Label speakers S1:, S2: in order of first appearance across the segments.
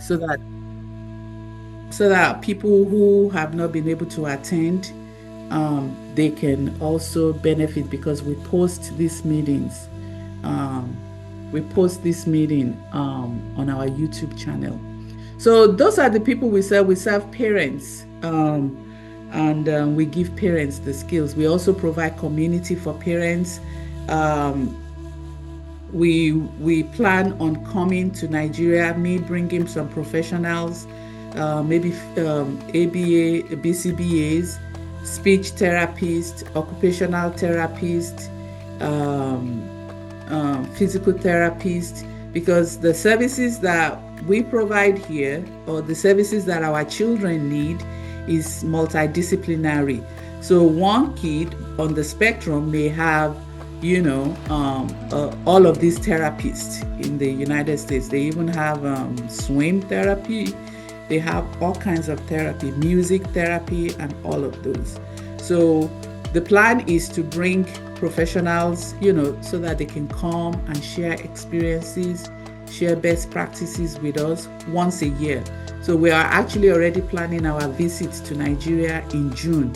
S1: so that people who have not been able to attend, they can also benefit, because we post these meetings. We post this meeting on our YouTube channel. So those are the people we serve. We serve parents, and we give parents the skills. We also provide community for parents. We plan on coming to Nigeria, me bringing some professionals, maybe ABA, BCBAs, speech therapists, occupational therapists, physical therapists, because the services that we provide here, or the services that our children need, is multidisciplinary. So one kid on the spectrum may have, all of these therapists in the United States. They even have swim therapy. They have all kinds of therapy, music therapy, and all of those. So the plan is to bring professionals, so that they can come and share experiences, share best practices with us once a year. So we are actually already planning our visits to Nigeria in June.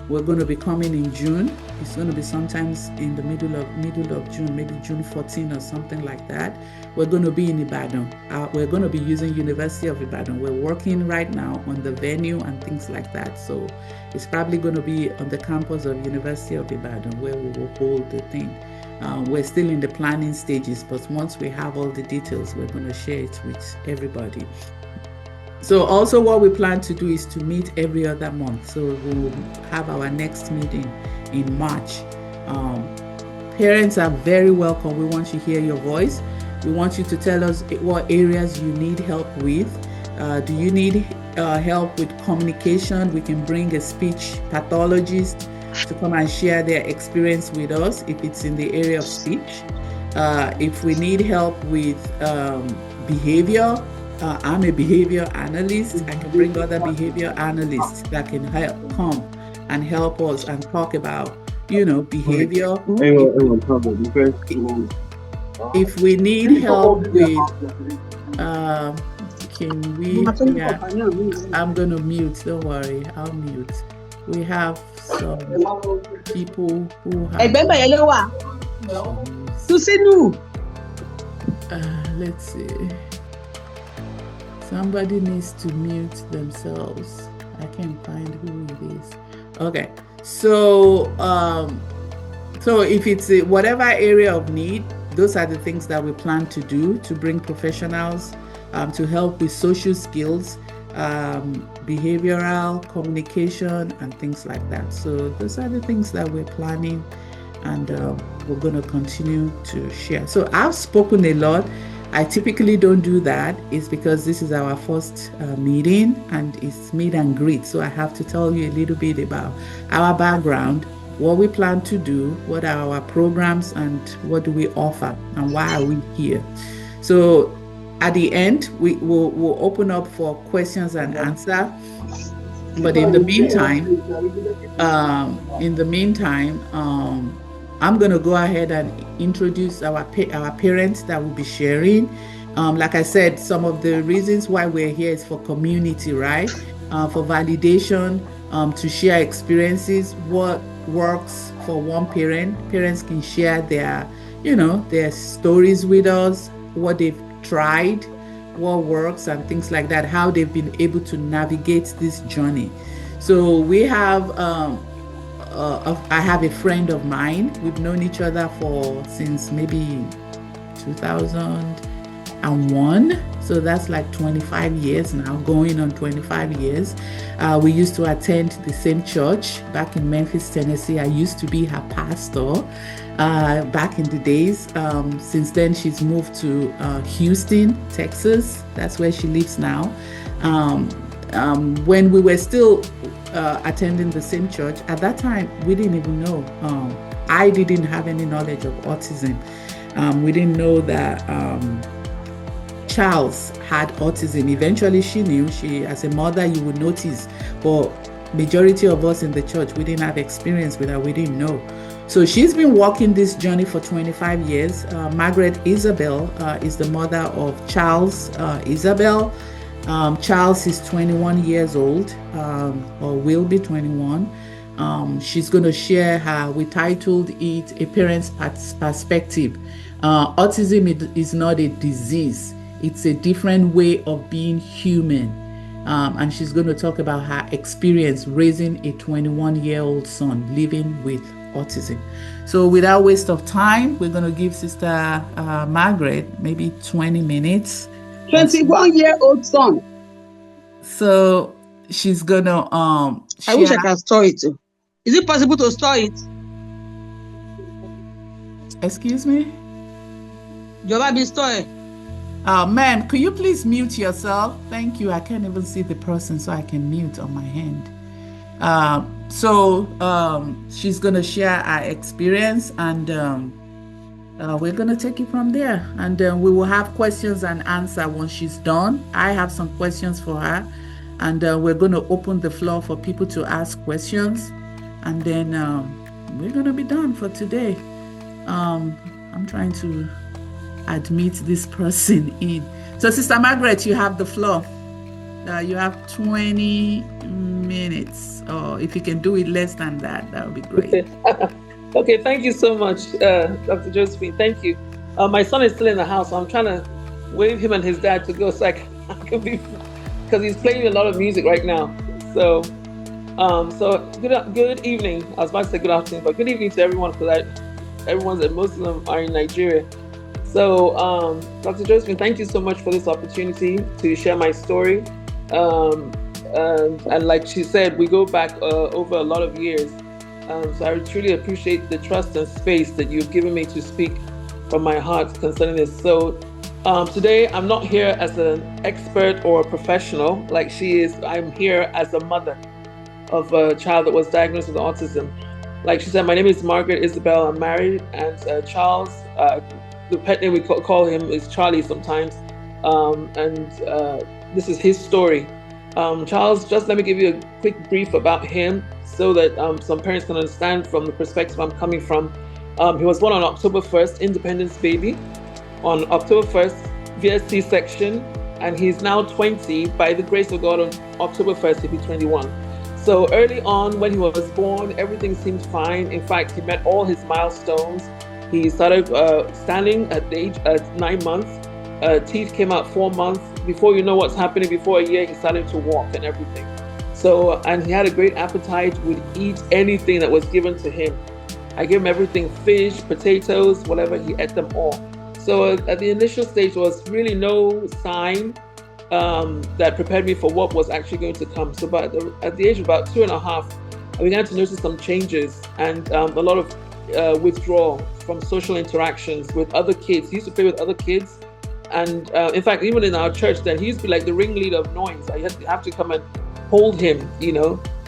S1: We're going to be coming in June. It's going to be sometimes in the middle of June, maybe June 14 or something like that. We're going to be in Ibadan. We're going to be using University of Ibadan. We're working right now on the venue and things like that. So it's probably going to be on the campus of University of Ibadan, where we will hold the thing. We're still in the planning stages, but once we have all the details, we're going to share it with everybody. So also what we plan to do is to meet every other month. So we'll have our next meeting in March. Parents are very welcome. We want to hear your voice. We want you to tell us what areas you need help with. Do you need help with communication? We can bring a speech pathologist to come and share their experience with us if it's in the area of speech. If we need help with behavior, I'm a behavior analyst. I can bring other behavior analysts that can come and help us and talk about, behavior. If we need help with, I'm going to mute, don't worry, I'll mute. We have some people who have... let's see. Somebody needs to mute themselves. I can't find who it is. Okay, so if it's whatever area of need, those are the things that we plan to do to bring professionals to help with social skills, behavioral, communication, and things like that. So those are the things that we're planning, and we're going to continue to share. So I've spoken a lot. I typically don't do that. It's because this is our first meeting, and it's meet and greet. So I have to tell you a little bit about our background, what we plan to do, what are our programs, and what do we offer, and why are we here. So at the end, we'll open up for questions and answer. But in the meantime, I'm going to go ahead and introduce our parents that will be sharing. Like I said, some of the reasons why we're here is for community, right? For validation, to share experiences, what works for one parent. Parents can share their stories with us, what they've tried, what works, and things like that, how they've been able to navigate this journey. So we have... I have a friend of mine. We've known each other since maybe 2001. So that's like 25 years now, going on 25 years. We used to attend the same church back in Memphis, Tennessee. I used to be her pastor back in the days. Since then, she's moved to Houston, Texas. That's where she lives now. When we were still attending the same church, at that time we didn't even know. I didn't have any knowledge of autism. We didn't know that Charles had autism. Eventually she knew. She, as a mother, you would notice, but majority of us in the church, we didn't have experience with her. We didn't know. So she's been walking this journey for 25 years. Margaret Isabel is the mother of Charles Isabel. Charles is 21 years old, or will be 21. She's going to share we titled it A Parent's Perspective. Autism is not a disease, it's a different way of being human. And she's going to talk about her experience raising a 21-year-old son living with autism. So without waste of time, we're going to give Sister Margaret maybe 20 minutes.
S2: 21-year-old son.
S1: So she's going to
S2: I wish I can store it too. Is it possible to store it?
S1: Excuse me? Ma'am, could you please mute yourself? Thank you. I can't even see the person, so I can mute on my hand. She's going to share our experience, and we're going to take it from there. And we will have questions and answer once she's done. I have some questions for her, and we're going to open the floor for people to ask questions. And then we're going to be done for today. I'm trying to admit this person in. So, Sister Margaret, you have the floor. You have 20 minutes, or if you can do it less than that, that would be great.
S3: Okay, thank you so much, Dr. Josephine. Thank you. My son is still in the house, so I'm trying to wave him and his dad to go so I can be, because he's playing a lot of music right now. So, good evening. I was about to say good afternoon, but good evening to everyone, because most of them are in Nigeria. So, Dr. Josephine, thank you so much for this opportunity to share my story. And like she said, we go back over a lot of years. So I truly appreciate the trust and space that you've given me to speak from my heart concerning this. So today, I'm not here as an expert or a professional like she is. I'm here as a mother of a child that was diagnosed with autism. Like she said, my name is Margaret Isabel. I'm married, and Charles, the pet name we call him is Charlie sometimes. This is his story. Charles, just let me give you a quick brief about him so that some parents can understand from the perspective I'm coming from. He was born on October 1st, Independence baby, on October 1st via C-section, and he's now 20. By the grace of God, on October 1st, he'll be 21. So early on, when he was born, everything seemed fine. In fact, he met all his milestones. He started standing at 9 months. Teeth came out 4 months. Before you know what's happening, before a year, he started to walk and everything. So, and he had a great appetite, would eat anything that was given to him. I gave him everything, fish, potatoes, whatever, he ate them all. So at the initial stage, there was really no sign that prepared me for what was actually going to come. So at the age of about 2.5, I began to notice some changes and a lot of withdrawal from social interactions with other kids. He used to play with other kids. And in fact, even in our church then, he used to be like the ringleader of noise. I have to come and hold him,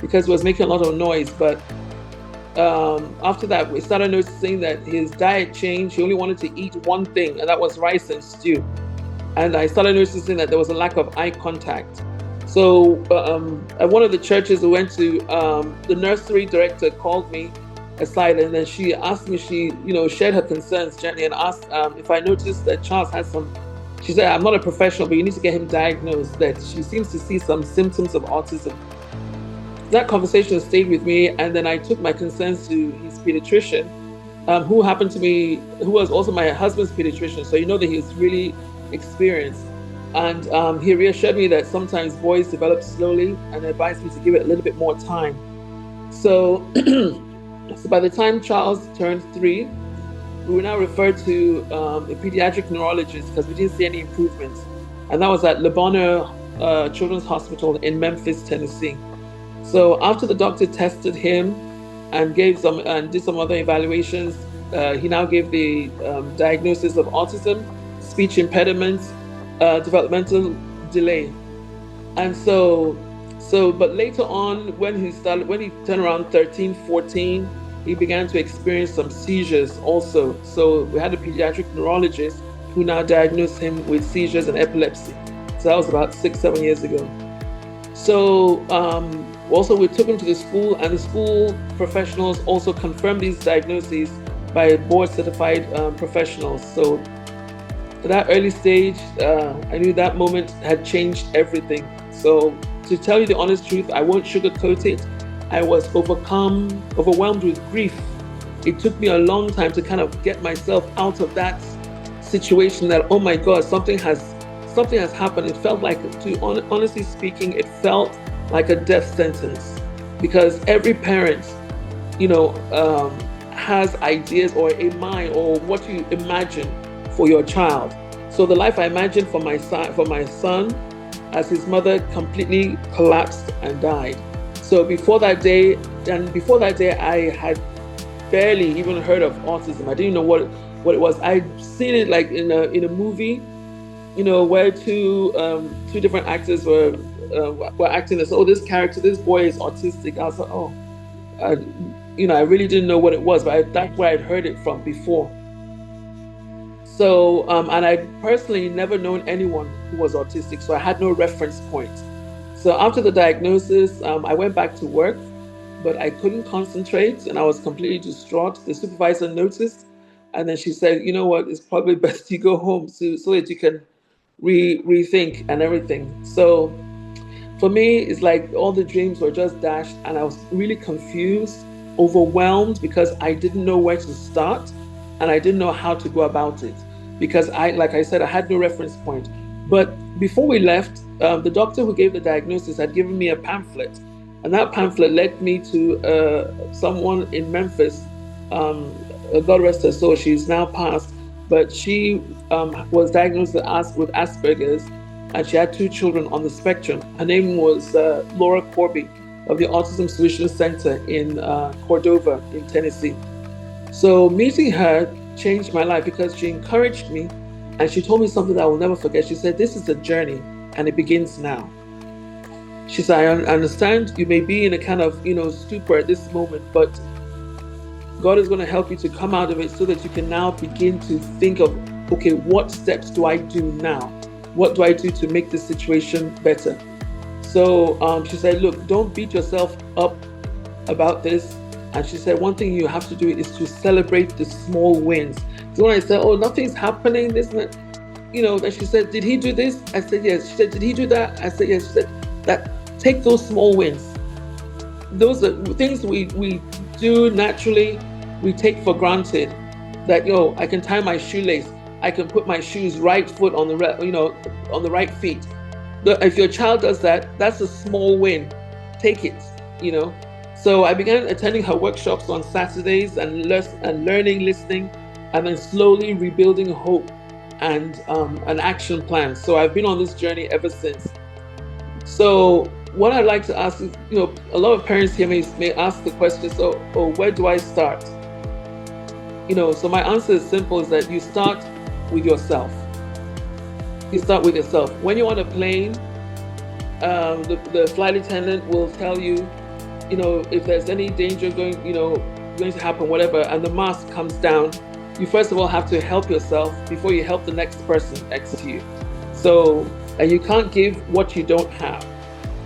S3: because he was making a lot of noise. But after that, we started noticing that his diet changed. He only wanted to eat one thing, and that was rice and stew. And I started noticing that there was a lack of eye contact. So at one of the churches we went to, the nursery director called me aside, and then she asked me, she shared her concerns gently and asked if I noticed that Charles had some. She said, I'm not a professional, but you need to get him diagnosed, that she seems to see some symptoms of autism. That conversation stayed with me, and then I took my concerns to his pediatrician, who was also my husband's pediatrician, so that he was really experienced. And he reassured me that sometimes boys develop slowly, and advised me to give it a little bit more time. So by the time Charles turned 3, we were now referred to a pediatric neurologist because we didn't see any improvements. And that was at Le Bonheur Children's Hospital in Memphis, Tennessee. So after the doctor tested him and did some other evaluations, he now gave the diagnosis of autism, speech impediment, developmental delay. And but later on, when he turned around 13, 14, he began to experience some seizures also. So we had a pediatric neurologist who now diagnosed him with seizures and epilepsy. So that was about 6-7 years ago. So also we took him to the school, and the school professionals also confirmed these diagnoses by board certified professionals. So At that early stage, I knew that moment had changed everything. So to tell you the honest truth, I won't sugarcoat it. I was overwhelmed with grief. It took me a long time to kind of get myself out of that situation that, oh my God, something has happened. It felt like, honestly speaking, it felt like a death sentence, because every parent, has ideas or a mind or what you imagine for your child. So the life I imagined for my son, as his mother completely collapsed and died. So before that day, I had barely even heard of autism. I didn't know what it was. I'd seen it like in a movie, where two different actors were acting as, this character, this boy is autistic. I was like, I really didn't know what it was, but that's where I'd heard it from before. So, and I'd personally never known anyone who was autistic, so I had no reference point. So after the diagnosis, I went back to work, but I couldn't concentrate and I was completely distraught. The supervisor noticed, and then she said, you know what, it's probably best you go home so that you can rethink and everything. So for me, it's like all the dreams were just dashed, and I was really confused, overwhelmed, because I didn't know where to start and I didn't know how to go about it, because like I said, I had no reference point. But before we left, the doctor who gave the diagnosis had given me a pamphlet, and that pamphlet led me to someone in Memphis. God rest her soul, she's now passed, but she was diagnosed with Asperger's, and she had 2 children on the spectrum. Her name was Laura Corby of the Autism Solutions Center in Cordova in Tennessee. So meeting her changed my life, because she encouraged me and she told me something that I will never forget. She said, this is a journey and it begins now. She said, I understand you may be in a kind of, stupor at this moment, but God is going to help you to come out of it so that you can now begin to think of, okay, what steps do I do now? What do I do to make this situation better? So she said, look, don't beat yourself up about this. And she said, one thing you have to do is to celebrate the small wins. So when I said, nothing's happening, this and that, then she said, did he do this? I said, yes. She said, did he do that? I said, yes. She said, take those small wins. Those are things we do naturally, we take for granted. That, I can tie my shoelace. I can put my shoes right foot on on the right feet. If your child does that, that's a small win. Take it, So I began attending her workshops on Saturdays and learning, listening, and then slowly rebuilding hope and an action plan. So I've been on this journey ever since. So what I'd like to ask is, a lot of parents here may ask the question, so where do I start? So my answer is simple, is that you start with yourself. You start with yourself. When you're on a plane, the flight attendant will tell you, if there's any danger going to happen, whatever, and the mask comes down, you first of all have to help yourself before you help the next person next to you. So, and you can't give what you don't have.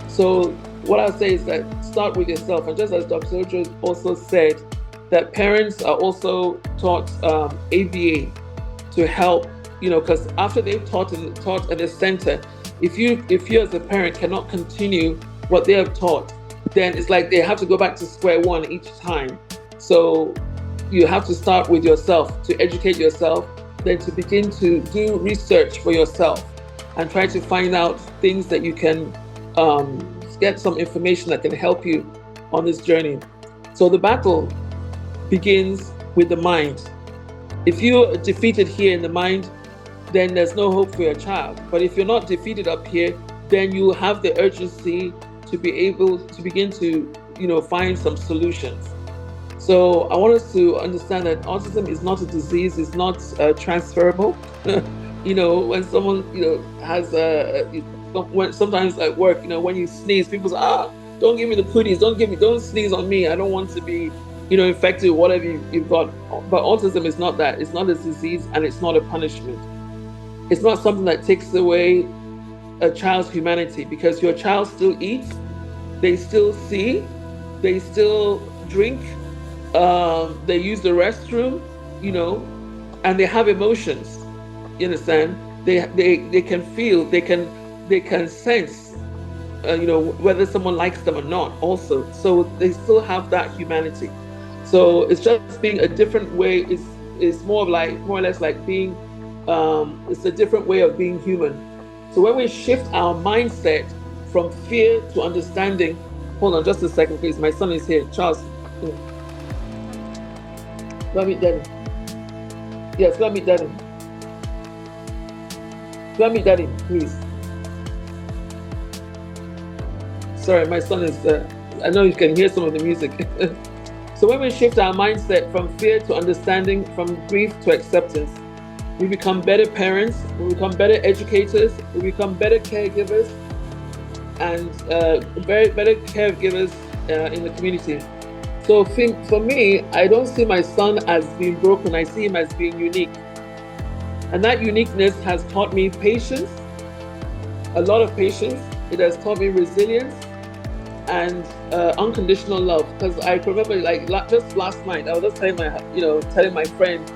S3: So what I'll say is that start with yourself. And just as Dr. Ojo also said, that parents are also taught ABA to help, because after they've taught at the center, if you as a parent cannot continue what they have taught, then it's like they have to go back to square one each time. So you have to start with yourself, to educate yourself, then to begin to do research for yourself and try to find out things that you can get some information that can help you on this journey. So the battle begins with the mind. If you're defeated here in the mind, then there's no hope for your child. But if you're not defeated up here, then you have the urgency to be able to begin to, find some solutions. So I want us to understand that autism is not a disease, it's not transferable. When someone, has sometimes at work, when you sneeze, people say, don't give me the cooties, don't sneeze on me. I don't want to be, infected with whatever you've got. But autism is not that. It's not a disease and it's not a punishment. It's not something that takes away a child's humanity, because your child still eats, they still see, they still drink, they use the restroom, and they have emotions. You understand? They can feel, they can sense, whether someone likes them or not also. So they still have that humanity. So it's just being a different way. Is more or less like being, it's a different way of being human. So when we shift our mindset from fear to understanding, hold on just a second, please. My son is here. Charles, go and meet Daddy. Yes, go and meet Daddy. Go and meet Daddy, please. Sorry, my son is, I know you can hear some of the music. So when we shift our mindset from fear to understanding, from grief to acceptance, we become better parents, we become better educators, we become better caregivers, and better caregivers in the community. So for me, I don't see my son as being broken, I see him as being unique. And that uniqueness has taught me patience, a lot of patience. It has taught me resilience and unconditional love. Because I remember, like just last night, I was just telling my friend,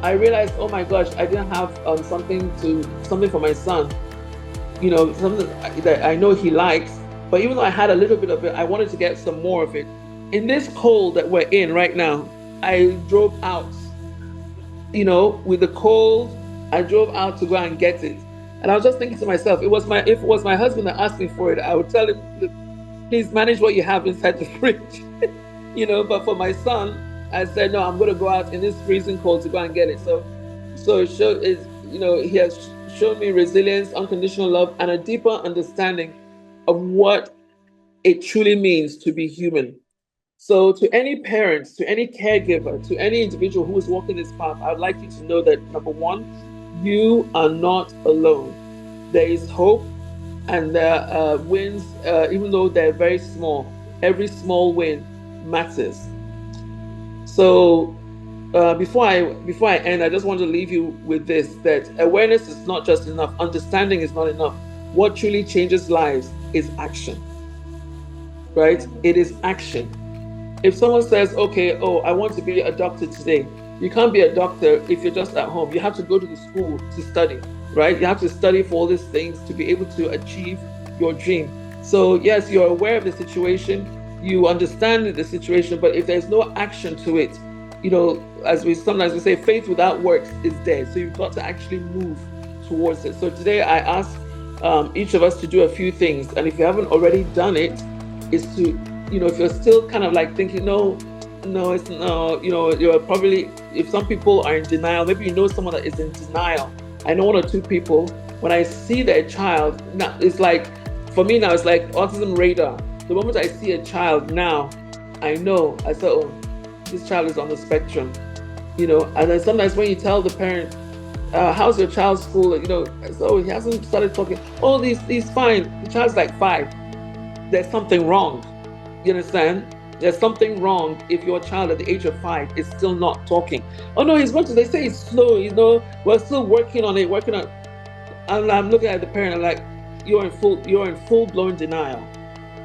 S3: I realized, oh my gosh, I didn't have something for my son, something that I know he likes. But even though I had a little bit of it, I wanted to get some more of it. In this cold that we're in right now, I drove out. With the cold, I drove out to go and get it. And I was just thinking to myself, if it was my husband that asked me for it, I would tell him, please manage what you have inside the fridge. But for my son, I said, no, I'm going to go out in this freezing cold to go and get it. So he has shown me resilience, unconditional love, and a deeper understanding of what it truly means to be human. So to any parents, to any caregiver, to any individual who is walking this path, I would like you to know that, number one, you are not alone. There is hope, and there are wins, even though they're very small. Every small win matters. So before I end, I just want to leave you with this, that awareness is not just enough. Understanding is not enough. What truly changes lives is action, right? It is action. If someone says, okay, I want to be a doctor today, you can't be a doctor if you're just at home. You have to go to the school to study, right? You have to study for all these things to be able to achieve your dream. So yes, you're aware of the situation, you understand the situation, but if there's no action to it, as we sometimes say, faith without works is dead. So you've got to actually move towards it. So today I ask each of us to do a few things. And if you haven't already done it, is to, if you're still kind of like thinking, no, you're probably, if some people are in denial, maybe someone that is in denial. I know one or two people, when I see their child, now it's like, for me now, it's like autism radar. The moment I see a child now, I know, I say, oh, this child is on the spectrum, and then sometimes when you tell the parent, how's your child's school, I say, oh, he hasn't started talking. Oh, he's fine. The child's like 5. There's something wrong. You understand? There's something wrong if your child at the age of 5 is still not talking. Oh no, they say he's slow, we're still working on it. And I'm looking at the parent, I'm like, you're in full-blown denial.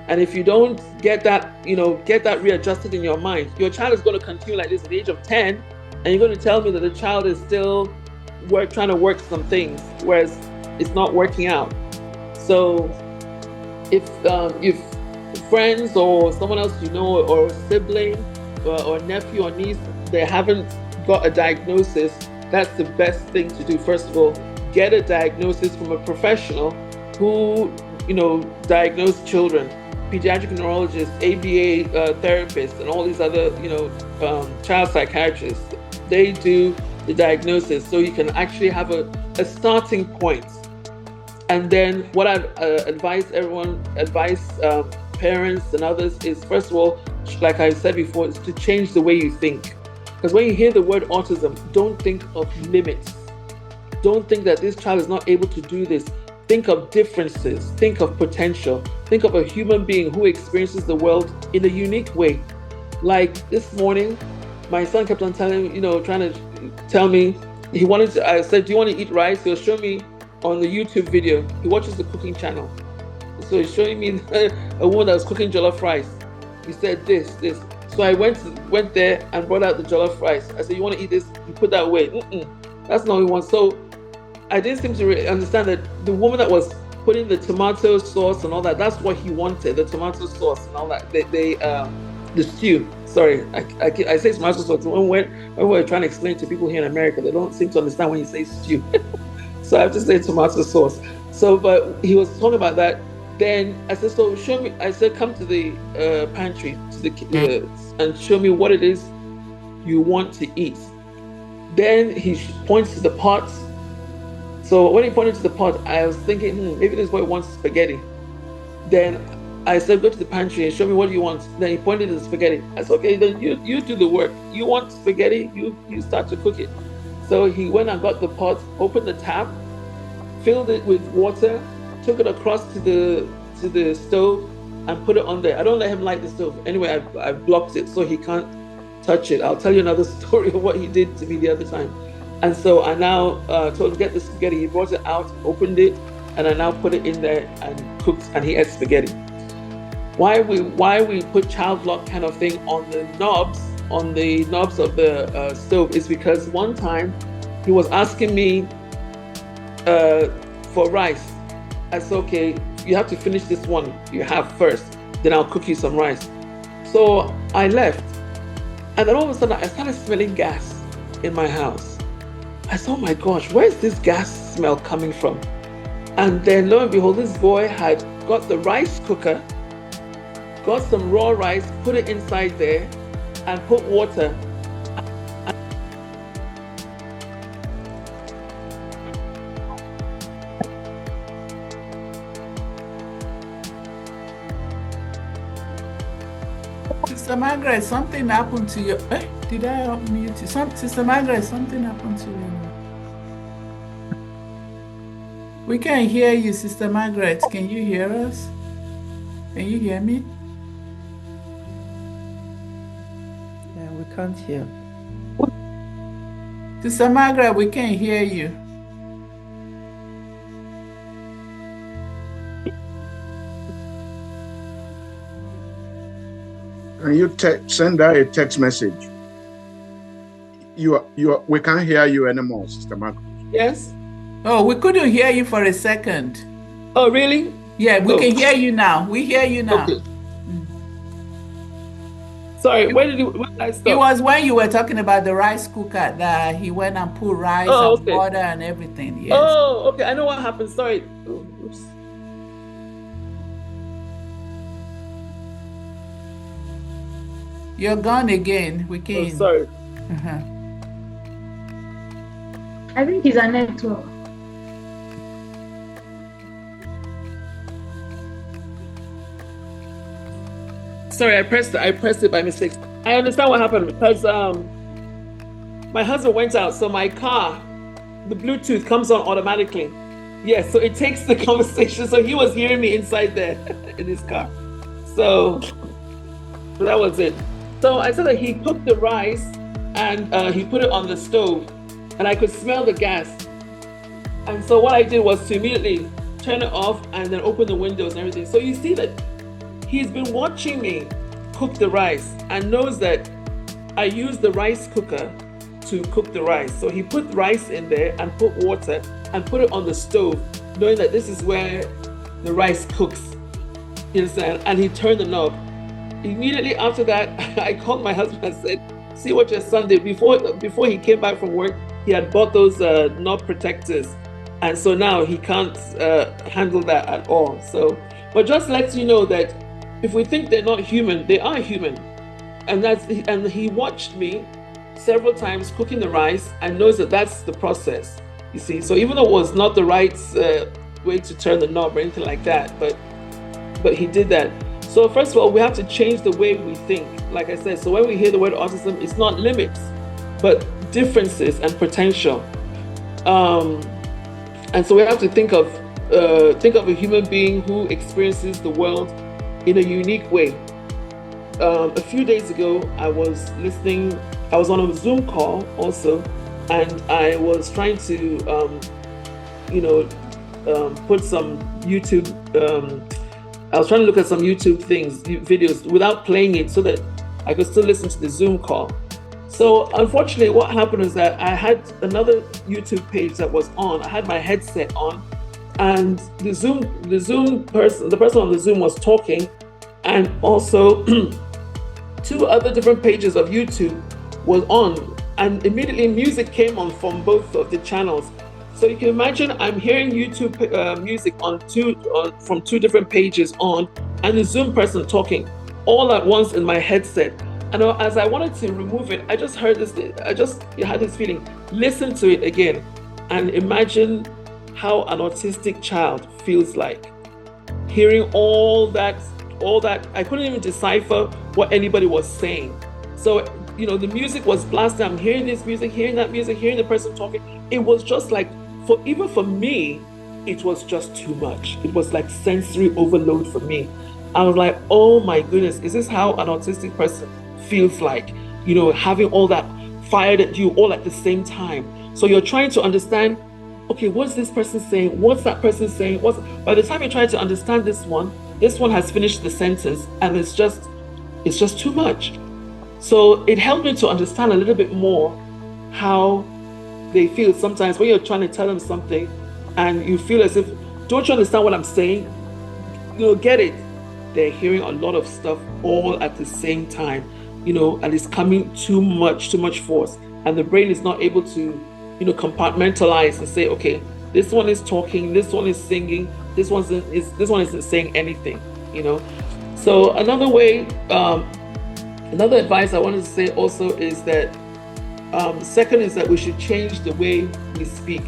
S3: And if you don't get that readjusted in your mind, your child is going to continue like this at the age of 10, and you're going to tell me that the child is still trying to work some things, whereas it's not working out. So if friends or someone else or a sibling or nephew or niece, they haven't got a diagnosis, that's the best thing to do. First of all, get a diagnosis from a professional who diagnose children, pediatric neurologists, ABA therapists, and all these other child psychiatrists. They do the diagnosis, so you can actually have a starting point. And then what I advise parents and others is, first of all, like I said before, is to change the way you think. Because when you hear the word autism, don't think of limits. Don't think that this child is not able to do this. Think of differences. Think of potential. Think of a human being who experiences the world in a unique way. Like this morning, my son kept on trying to tell me, I said, do you want to eat rice? He'll show me on the YouTube video. He watches the cooking channel. So he's showing me a woman that was cooking jollof rice. He said this. So I went there and brought out the jollof rice. I said, you want to eat this? You put that away. That's not what he wants. So I didn't seem to really understand that the woman that was putting the tomato sauce and all that, that's what he wanted, the tomato sauce and all that. The stew. Sorry, I say tomato sauce. When we're trying to explain to people here in America, they don't seem to understand when you say stew. So I have to say tomato sauce. So, but he was talking about that. Then I said, so show me. I said, come to the pantry and show me what it is you want to eat. Then he points to the pot. So when he pointed to the pot, I was thinking, maybe this boy wants spaghetti. Then I said, go to the pantry and show me what you want. Then he pointed to the spaghetti. I said, okay, then you do the work. You want spaghetti, you start to cook it. So he went and got the pot, opened the tap, filled it with water, took it across to the stove and put it on there. I don't let him light the stove. Anyway, I blocked it so he can't touch it. I'll tell you another story of what he did to me the other time. And so I now told him, get the spaghetti. He brought it out, opened it, and I now put it in there and cooked, and he ate spaghetti. Why we put child lock kind of thing on the knobs of the stove is because one time he was asking me for rice. I said, okay, you have to finish this one you have first, then I'll cook you some rice. So I left, and then all of a sudden I started smelling gas in my house. I said, oh my gosh, where's this gas smell coming from? And then lo and behold, this boy had got the rice cooker, got some raw rice, put it inside there, and put water.
S1: Sister Margaret, something happened to you. Did I unmute you? Sister Margaret, something happened to you. We can't hear you, Sister Margaret. Can you hear us? Can you hear me?
S4: Yeah, we can't hear.
S1: Sister Margaret, we can't hear you.
S5: Can you send her a text message? We can't hear you anymore, Sister Margaret.
S3: Yes.
S1: Oh, we couldn't hear you for a second.
S3: Oh, really?
S1: Yeah, we can hear you now. We hear you now.
S3: Okay. Sorry, when did I stop?
S1: It was when you were talking about the rice cooker that he went and put rice and water and everything. Yes.
S3: Oh, okay. I know what happened. Sorry. Oops.
S1: You're gone again. We can't.
S3: Oh, sorry.
S6: I think it's a network.
S3: Sorry, I pressed it by mistake. I understand what happened because my husband went out, so my car, the Bluetooth comes on automatically. Yes, so it takes the conversation. So he was hearing me inside there in his car. So that was it. So I said that he cooked the rice and he put it on the stove, and I could smell the gas. And so what I did was to immediately turn it off and then open the windows and everything. So you see that he's been watching me cook the rice and knows that I use the rice cooker to cook the rice. So he put rice in there and put water and put it on the stove, knowing that this is where the rice cooks. You understand? And he turned the knob. Immediately after that, I called my husband and said, see what your son did. Before he came back from work, he had bought those knob protectors. And so now he can't handle that at all. So, but just lets you know that if we think they're not human, they are human. And he watched me several times cooking the rice and knows that that's the process, you see. So even though it was not the right way to turn the knob or anything like that, but he did that. So first of all, we have to change the way we think. Like I said, so when we hear the word autism, it's not limits, but differences and potential. And so we have to think of a human being who experiences the world in a unique way. A few days ago, I was on a Zoom call also, and I was trying to, put some YouTube, I was trying to look at some YouTube videos without playing it so that I could still listen to the Zoom call. So unfortunately, what happened is that I had another YouTube page that was on. I had my headset on, and the person on the Zoom was talking, and also 2 other different pages of YouTube was on, and immediately music came on from both of the channels. So you can imagine I'm hearing YouTube music from 2 different pages on, and the Zoom person talking all at once in my headset. And as I wanted to remove it, I just heard this. I had this feeling. Listen to it again, and imagine how an autistic child feels like, hearing all that. I couldn't even decipher what anybody was saying. So the music was blasting. I'm hearing this music, hearing that music, hearing the person talking. It was just like, even for me, it was just too much. It was like sensory overload for me. I was like, oh my goodness, is this how an autistic person feels like? Having all that fired at you all at the same time. So you're trying to understand, okay, what's this person saying? What's that person saying? By the time you try to understand this one has finished the sentence, and it's just too much. So it helped me to understand a little bit more how they feel sometimes when you're trying to tell them something and you feel as if, don't you understand what I'm saying? Get it. They're hearing a lot of stuff all at the same time, and it's coming too much force, and the brain is not able to, compartmentalize and say, okay, this one is talking, this one is singing, this one isn't saying anything, So another way, another advice I wanted to say also is that second is that we should change the way we speak,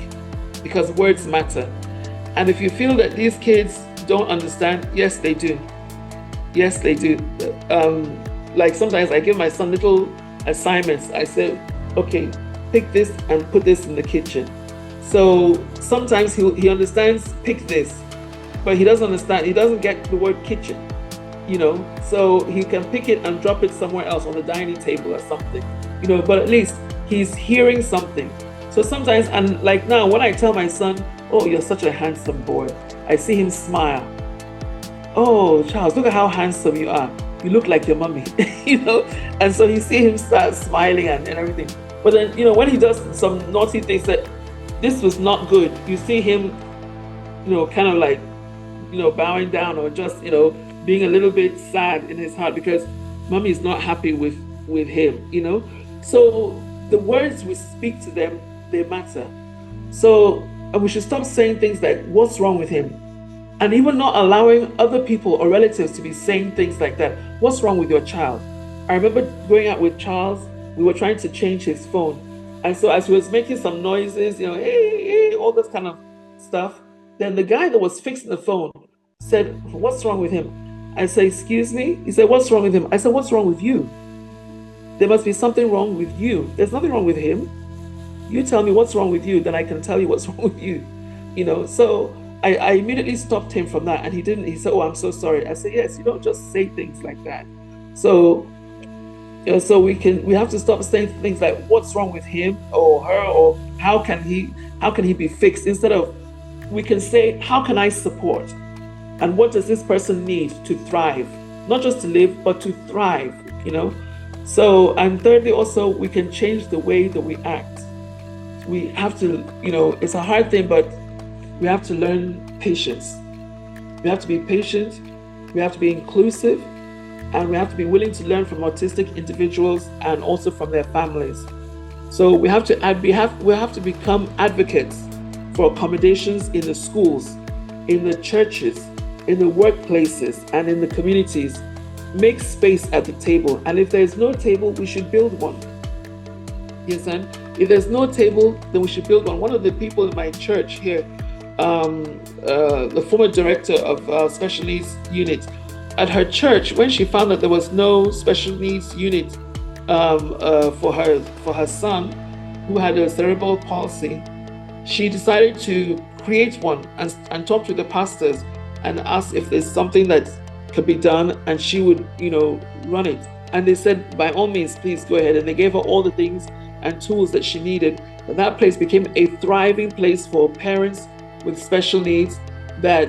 S3: because words matter. And if you feel that these kids don't understand, yes, they do. Yes, they do. Like sometimes I give my son little assignments. I say, okay, pick this and put this in the kitchen. So sometimes he understands pick this, but he doesn't understand. He doesn't get the word kitchen, So he can pick it and drop it somewhere else on the dining table or something, But at least he's hearing something. So sometimes, and like now, when I tell my son, "Oh, you're such a handsome boy," I see him smile. "Oh, Charles, look at how handsome you are. You look like your mommy," And so you see him start smiling and everything. But then, when he does some naughty things that this was not good, you see him, kind of like, bowing down or just, being a little bit sad in his heart because mommy is not happy with him, So the words we speak to them, they matter. So and we should stop saying things like, "What's wrong with him?" And even not allowing other people or relatives to be saying things like that. "What's wrong with your child?" I remember going out with Charles, we were trying to change his phone. And so as he was making some noises, hey, all this kind of stuff, then the guy that was fixing the phone said, "What's wrong with him?" I said, "Excuse me?" He said, "What's wrong with him?" I said, "What's wrong with you? There must be something wrong with you. There's nothing wrong with him. You tell me what's wrong with you, then I can tell you what's wrong with you." So I immediately stopped him from that, and he said, "Oh, I'm so sorry." I said, "Yes, you don't just say things like that." So so we have to stop saying things like, "What's wrong with him or her?" or how can he be fixed? Instead of, we can say, "How can I support? And what does this person need to thrive?" Not just to live, but to thrive, So, and thirdly, also, we can change the way that we act. We have to, it's a hard thing, but we have to learn patience. We have to be patient. We have to be inclusive. And we have to be willing to learn from autistic individuals and also from their families. So we have to become advocates for accommodations in the schools, in the churches, in the workplaces, and in the communities. Make space at the table. And if there's no table, we should build one. Yes, and if there's no table, then we should build one. One of the people in my church here, the former director of special needs unit, at her church, when she found that there was no special needs unit for her son who had a cerebral palsy, she decided to create one and talk to the pastors and ask if there's something that could be done, and she would, run it. And they said, by all means, please go ahead. And they gave her all the things and tools that she needed. And that place became a thriving place for parents with special needs that,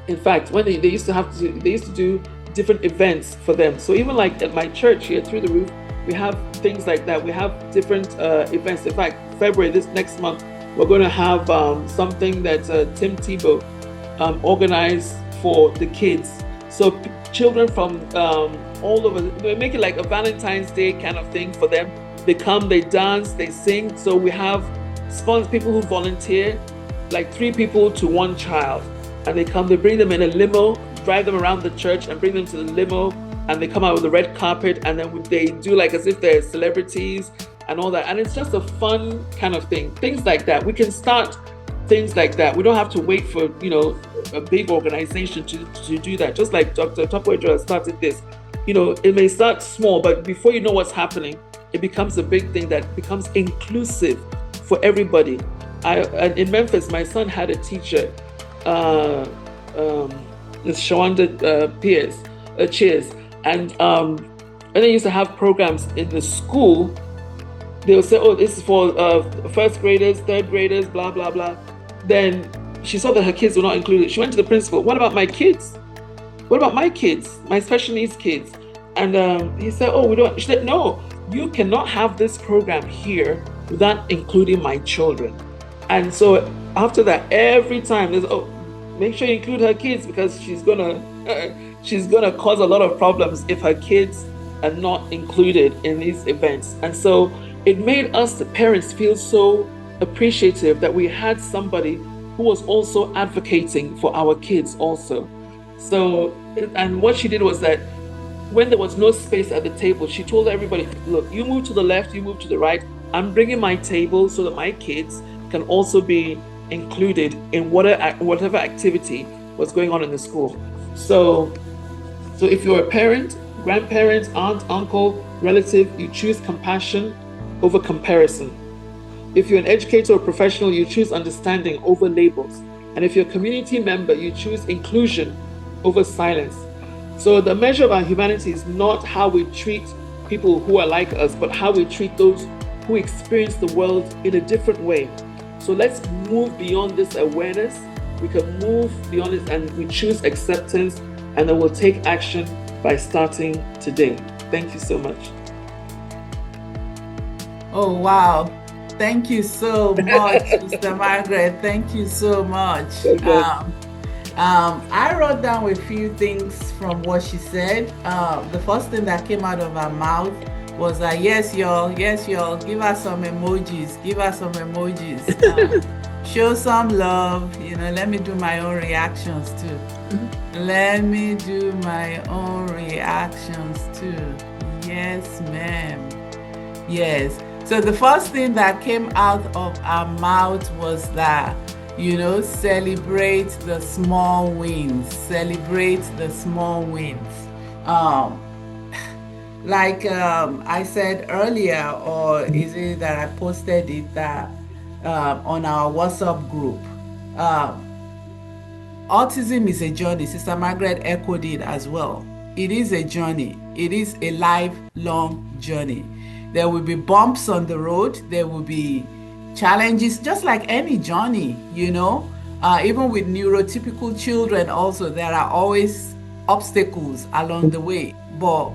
S3: in fact, when they used to do different events for them. So even like at my church here, Through the Roof, We have things like that. We have different events. In fact, February, this next month, we're going to have something that Tim Tebow organized for the kids. So children from all over, we make it like a Valentine's Day kind of thing for them. They come, they dance, they sing. So we have people who volunteer, like 3 people to 1 child. And they come, they bring them in a limo, drive them around the church and bring them to the limo. And they come out with the red carpet, and then they do like as if they're celebrities and all that. And it's just a fun kind of thing. Things like that. We can start things like that. We don't have to wait for, a big organization to do that. Just like Dr. Tope-Ojo has started this. It may start small, but before you know what's happening, it becomes a big thing that becomes inclusive for everybody. In Memphis, my son had a teacher, Shawanda Cheers. And they used to have programs in the school. They would say, oh, this is for first graders, third graders, blah, blah, blah. Then she saw that her kids were not included. She went to the principal. What about my kids? What about my kids, my special needs kids? And he said, oh, we don't. She said, no, you cannot have this program here without including my children. And so after that, every time there's, oh, make sure you include her kids, because she's gonna cause a lot of problems if her kids are not included in these events. And so it made us, the parents, feel so appreciative that we had somebody who was also advocating for our kids also. So, and what she did was that when there was no space at the table, she told everybody, look, you move to the left, you move to the right. I'm bringing my table so that my kids can also be included in whatever activity was going on in the school. So if you're a parent, grandparent, aunt, uncle, relative, you choose compassion over comparison. If you're an educator or professional, you choose understanding over labels. And if you're a community member, you choose inclusion over silence. So the measure of our humanity is not how we treat people who are like us, but how we treat those who experience the world in a different way. So let's move beyond this awareness. We can move beyond it, and we choose acceptance, and then we'll take action by starting today. Thank you so much.
S1: Oh, wow. Thank you so much, Sister Margaret. Thank you so much. I wrote down a few things from what she said. The first thing that came out of her mouth was yes, y'all, give us some emojis, show some love. Let me do my own reactions too. Yes, ma'am. Yes. So the first thing that came out of our mouth was that, celebrate the small wins. Like I said earlier, or is it that I posted it that on our WhatsApp group, autism is a journey. Sister Margaret echoed it as well. It is a journey. It is a lifelong journey. There will be bumps on the road. There will be challenges, just like any journey, even with neurotypical children also, there are always obstacles along the way. But,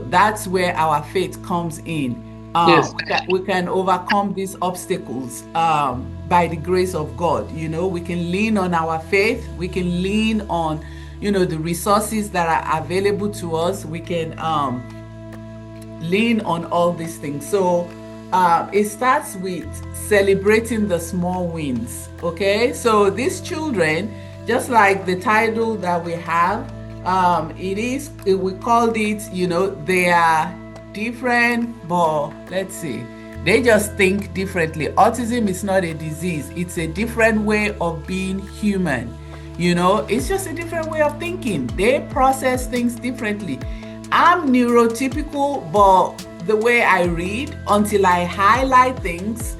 S1: that's where our faith comes in.
S3: Yes.
S1: We can overcome these obstacles by the grace of God. We can lean on our faith. We can lean on, the resources that are available to us. We can lean on all these things. So it starts with celebrating the small wins. Okay, so these children, just like the title that we have, we called it, they are different, but let's see, they just think differently. Autism is not a disease, it's a different way of being human. It's just a different way of thinking. They process things differently. I'm neurotypical, but the way I read, until I highlight things,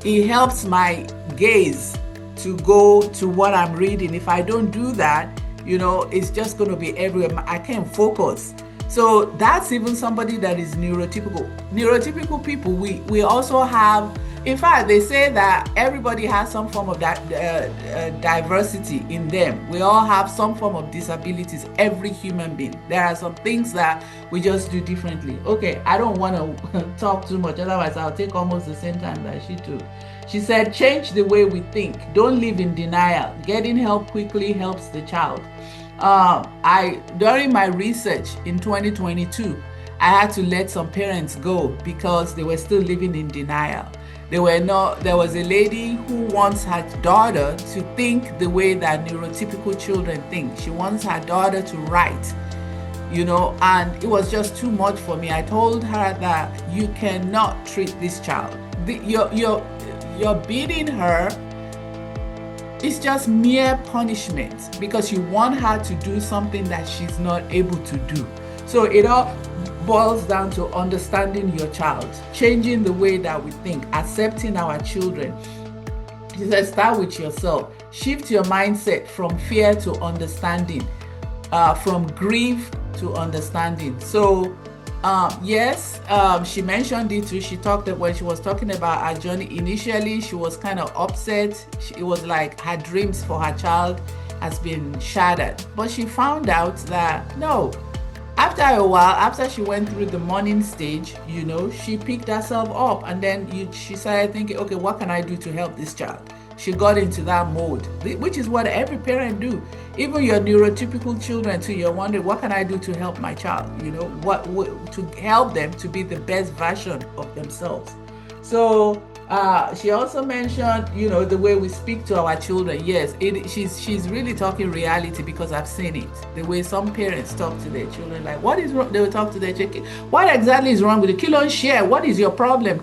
S1: it helps my gaze to go to what I'm reading. If I don't do that, it's just going to be everywhere. I can't focus. So that's even somebody that is neurotypical. Neurotypical people, we also have, in fact, they say that everybody has some form of that diversity in them. We all have some form of disabilities, every human being. There are some things that we just do differently. Okay, I don't want to talk too much, otherwise I'll take almost the same time that she took. She said, change the way we think. Don't live in denial. Getting help quickly helps the child. During my research in 2022, I had to let some parents go because they were still living in denial. There was a lady who wants her daughter to think the way that neurotypical children think. She wants her daughter to write, and it was just too much for me. I told her that you cannot treat this child. You're beating her. It's just mere punishment because you want her to do something that she's not able to do. So it all boils down to understanding your child, changing the way that we think, accepting our children. She said, start with yourself. Shift your mindset from fear to understanding, from grief to understanding. So yes, she mentioned it too. She talked when she was talking about her journey. Initially, she was kind of upset. It was like her dreams for her child has been shattered. But she found out that no, after a while, after she went through the mourning stage, she picked herself up, and then she started thinking, okay, what can I do to help this child? She got into that mode, which is what every parent do. Even your neurotypical children too, you're wondering, what can I do to help my child? What to help them to be the best version of themselves. So she also mentioned, the way we speak to our children. Yes, she's really talking reality because I've seen it. The way some parents talk to their children, like, what is wrong? They will talk to their children. What exactly is wrong with you? Kill on share. What is your problem?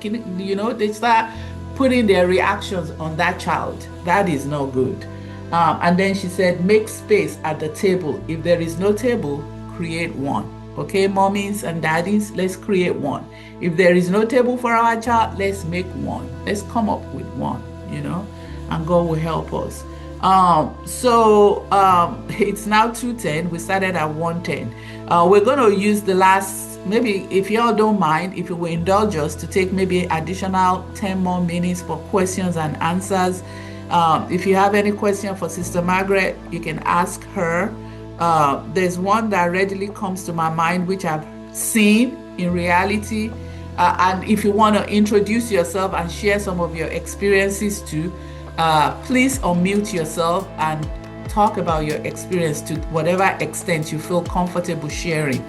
S1: They start putting their reactions on that child. That is not good. And then she said, make space at the table. If there is no table, create one. Okay, mommies and daddies, let's create one. If there is no table for our child, let's make one. Let's come up with one, and God will help us. So it's now 2:10. We started at 1:10. We're going to use the last, maybe if y'all don't mind, if you will indulge us to take maybe additional 10 more minutes for questions and answers. If you have any question for Sister Margaret, you can ask her. There's one that readily comes to my mind, which I've seen in reality. And if you want to introduce yourself and share some of your experiences too, please unmute yourself and talk about your experience to whatever extent you feel comfortable sharing.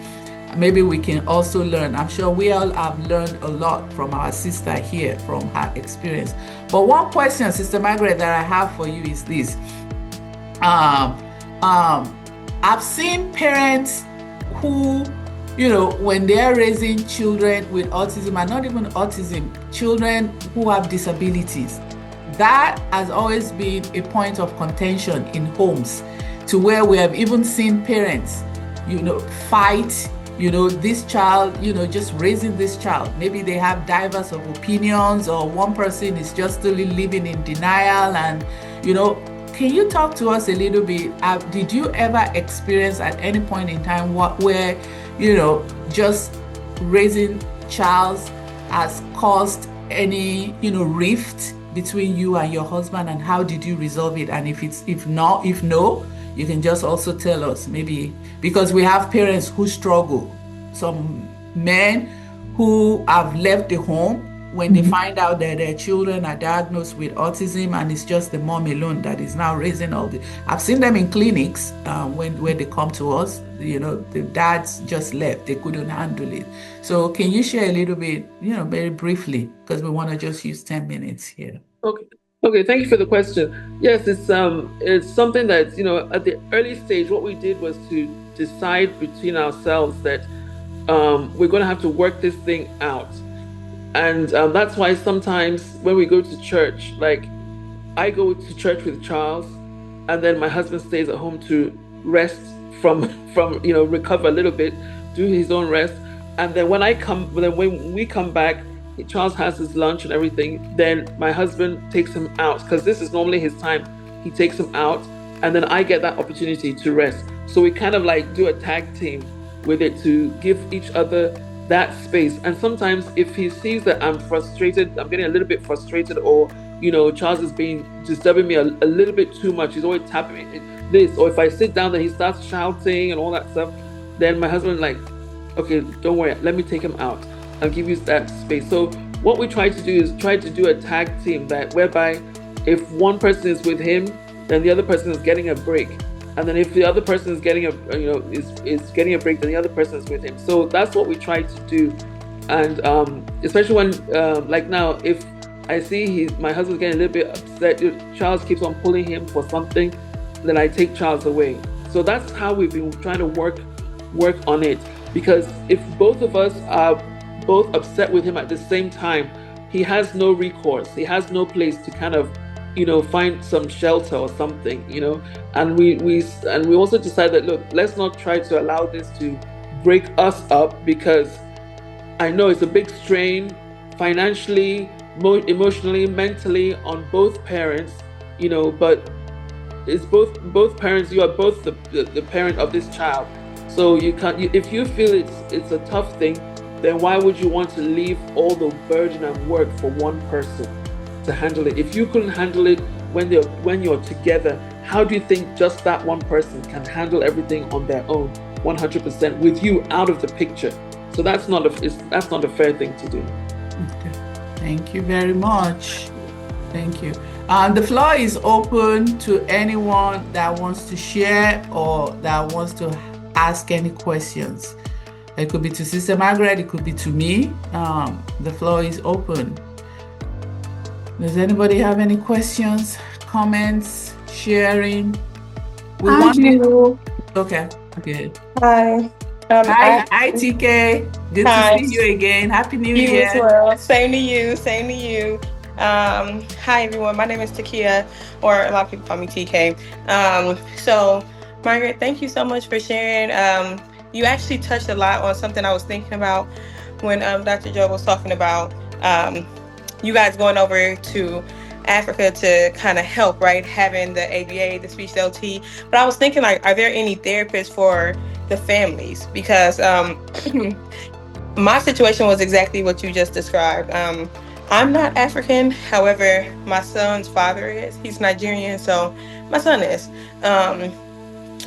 S1: Maybe we can also learn. I'm sure we all have learned a lot from our sister here, from her experience. But one question, Sister Margaret, that I have for you is this. I've seen parents who, when they're raising children with autism, and not even autism, children who have disabilities, that has always been a point of contention in homes, to where we have even seen parents, fight, this child, just raising this child. Maybe they have diverse of opinions, or one person is just still living in denial. And, can you talk to us a little bit? Did you ever experience at any point in time where, just raising child has caused any, rift between you and your husband, and how did you resolve it? And if no, you can just also tell us, maybe, because we have parents who struggle. Some men who have left the home when they find out that their children are diagnosed with autism, and it's just the mom alone that is now raising all the. I've seen them in clinics when they come to us. The dads just left; they couldn't handle it. So, can you share a little bit, very briefly, because we want to just use 10 minutes here.
S3: Okay. Thank you for the question. Yes, it's something that at the early stage, what we did was to decide between ourselves that we're going to have to work this thing out. And that's why sometimes when we go to church, like I go to church with Charles, and then my husband stays at home to rest from recover a little bit, do his own rest. And then when we come back, Charles has his lunch and everything. Then my husband takes him out, because this is normally his time. He takes him out, and then I get that opportunity to rest. So we kind of like do a tag team. with it, to give each other that space. And sometimes if he sees that I'm frustrated, I'm getting a little bit frustrated, or Charles is disturbing me a little bit too much, he's always tapping me this, or if I sit down, then he starts shouting and all that stuff, then my husband like, okay, don't worry, let me take him out. I'll give you that space. So what we try to do is try to do a tag team, that whereby if one person is with him, then the other person is getting a break. And then if the other person is getting is getting a break, then the other person is with him. So that's what we try to do. And especially when like now, if I see my husband's getting a little bit upset, Charles keeps on pulling him for something, then I take Charles away. So that's how we've been trying to work on it. Because if both of us are both upset with him at the same time, he has no recourse. He has no place to kind of, find some shelter or something, And we also decided that, look, let's not try to allow this to break us up, because I know it's a big strain financially, emotionally, mentally on both parents, but it's both parents. You are both the parent of this child. So you can't, if you feel it's a tough thing, then why would you want to leave all the burden and work for one person to handle it? If you couldn't handle it when you're together, how do you think just that one person can handle everything on their own 100% with you out of the picture? So that's not a fair thing to do.
S1: Okay. Thank you very much. Thank you. The floor is open to anyone that wants to share or that wants to ask any questions. It could be to Sister Margaret, it could be to me. The floor is open. Does anybody have any questions, comments, sharing? Okay, good.
S7: Hi.
S1: Hi, TK. Good to see you again. Happy New Year.
S7: You as well. Same to you. Hi, everyone. My name is Takia, or a lot of people call me TK. So, Margaret, thank you so much for sharing. You actually touched a lot on something I was thinking about when Dr. Joe was talking about you guys going over to Africa to kind of help, right? Having the ABA, the speech LT. But I was thinking, like, are there any therapists for the families? Because my situation was exactly what you just described. I'm not African. However, my son's father is. He's Nigerian, so my son is.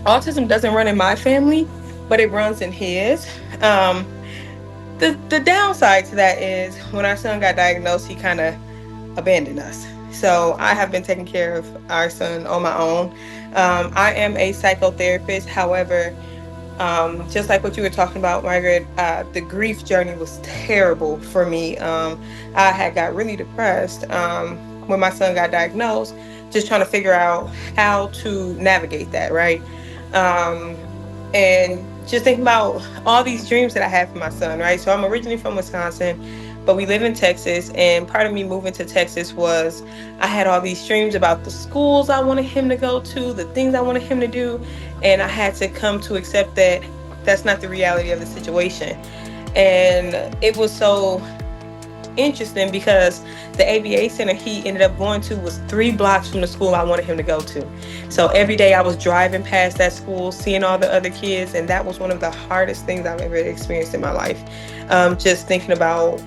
S7: Autism doesn't run in my family, but it runs in his. The downside to that is when our son got diagnosed, he kind of abandoned us. So I have been taking care of our son on my own. I am a psychotherapist. However, just like what you were talking about, Margaret, the grief journey was terrible for me. I had got really depressed when my son got diagnosed, just trying to figure out how to navigate that, right? And just thinking about all these dreams that I had for my son, right? So I'm originally from Wisconsin, but we live in Texas, and part of me moving to Texas was I had all these dreams about the schools I wanted him to go to, the things I wanted him to do, and I had to come to accept that that's not the reality of the situation. And it was so interesting because the ABA center he ended up going to was 3 blocks from the school I wanted him to go to. So every day I was driving past that school, seeing all the other kids, and that was one of the hardest things I've ever experienced in my life. Just thinking about,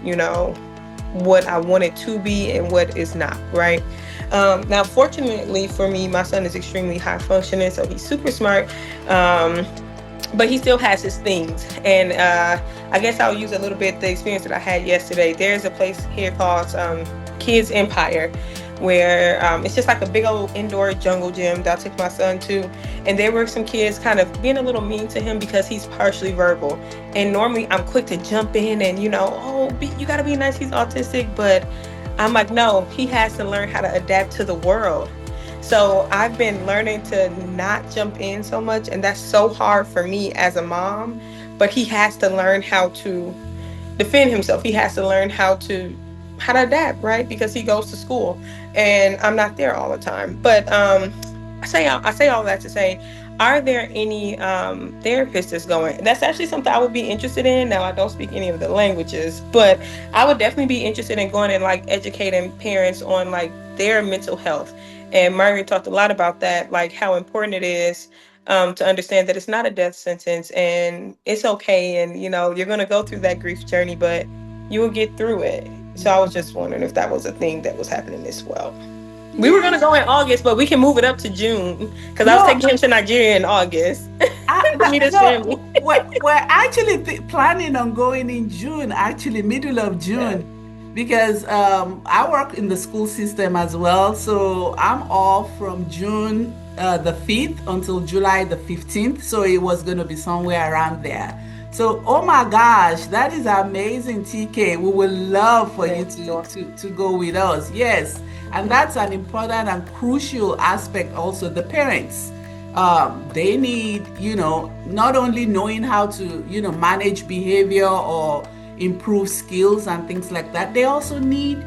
S7: what I wanted to be and what is not, right? Now, fortunately for me, my son is extremely high functioning, so he's super smart. But he still has his things. And I guess I'll use a little bit the experience that I had yesterday. There's a place here called Kids Empire, where it's just like a big old indoor jungle gym that I took my son to. And there were some kids kind of being a little mean to him because he's partially verbal. And normally I'm quick to jump in and, you gotta be nice, he's autistic. But I'm like, no, he has to learn how to adapt to the world. So I've been learning to not jump in so much, and that's so hard for me as a mom, but he has to learn how to defend himself. He has to learn how to adapt, right? Because he goes to school and I'm not there all the time. But I say all that to say, are there any therapists that's going? That's actually something I would be interested in. Now, I don't speak any of the languages, but I would definitely be interested in going and like educating parents on like their mental health. And Margaret talked a lot about that, like how important it is to understand that it's not a death sentence and it's okay. And, you're going to go through that grief journey, but you will get through it. So I was just wondering if that was a thing that was happening as well. We were going to go in August, but we can move it up to June because I was taking him to Nigeria in August.
S1: We're actually planning on going in June, actually middle of June, because I work in the school system as well. So I'm off from June the 5th until July the 15th. So it was going to be somewhere around there. So, oh my gosh, that is amazing, TK. We would love for you to go with us. Yes. And that's an important and crucial aspect also. The parents, they need, not only knowing how to, manage behavior or improve skills and things like that, they also need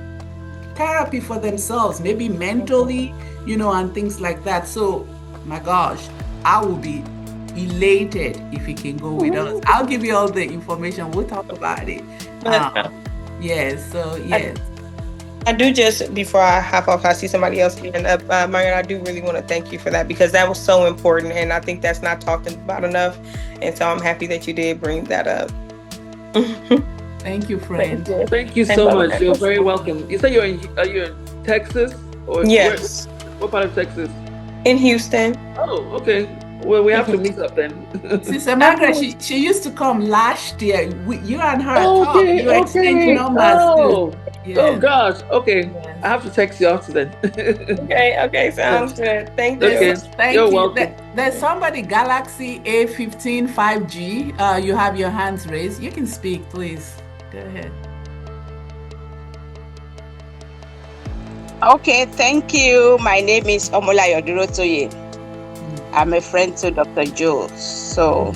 S1: therapy for themselves, maybe mentally, and things like that. So, my gosh, I will be elated if you can go with us. I'll give you all the information. We'll talk about it. Yes. So, yes.
S7: I do, just before I hop off, I see somebody else here. Margaret, I do really want to thank you for that because that was so important. And I think that's not talked about enough. And so I'm happy that you did bring that up.
S1: Thank you, friend.
S3: Thank you so much. You're very welcome. You said are you in Texas? Or
S7: yes.
S3: What part of Texas?
S7: In Houston.
S3: Oh, okay. Well, we have to meet up then.
S1: Sister Margaret, she used to come last year. You and her talk. You exchanged numbers too.
S3: Yes. Oh gosh. Okay. Yes. I have to text you after then.
S7: Okay. Sounds good. Thank you.
S3: Okay.
S1: Thank
S3: You're
S1: you.
S3: welcome.
S1: There's somebody, Galaxy A15 5G. You have your hands raised. You can speak, please. Go ahead.
S8: Okay, thank you. My name is Omolayo Durotoye. I'm a friend to Dr. Joe. So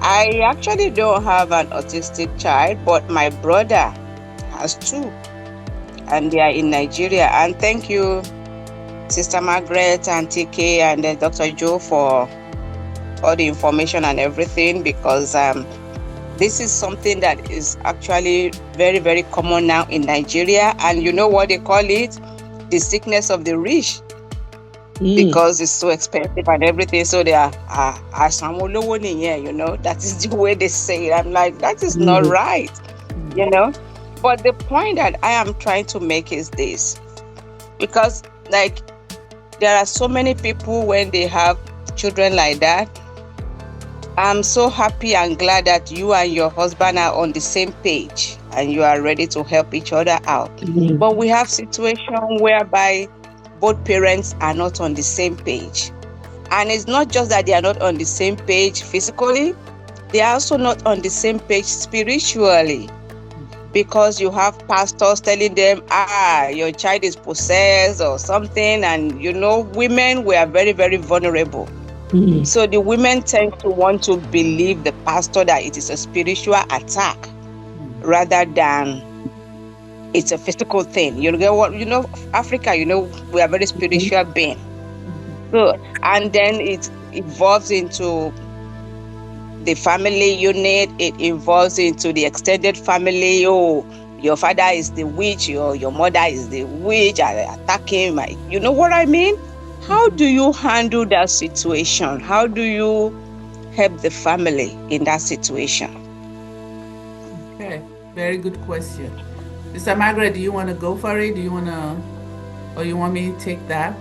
S8: I actually don't have an autistic child, but my brother has two, and they are in Nigeria. And thank you, Sister Margaret and TK and Dr. Joe, for all the information and everything, because this is something that is actually very, very common now in Nigeria. And you know what they call it? The sickness of the rich. Because it's so expensive and everything. So they are, that is the way they say it. I'm like, that is not right, But the point that I am trying to make is this, because there are so many people when they have children like that. I'm so happy and glad that you and your husband are on the same page and you are ready to help each other out. But we have situations whereby both parents are not on the same page. And it's not just that they are not on the same page physically, they are also not on the same page spiritually. Because you have pastors telling them, your child is possessed or something. And women, we are very, very vulnerable. So the women tend to want to believe the pastor that it is a spiritual attack rather than it's a physical thing. Africa, we are very spiritual being. So, and then it evolves into the family unit, it evolves into the extended family. Oh, your father is the witch, your mother is the witch, attacking my, you know what I mean? How do you handle that situation? How do you help the family in that situation?
S1: Okay, very good question. Sister Margaret, do you want to go for it? Or you want me to take that?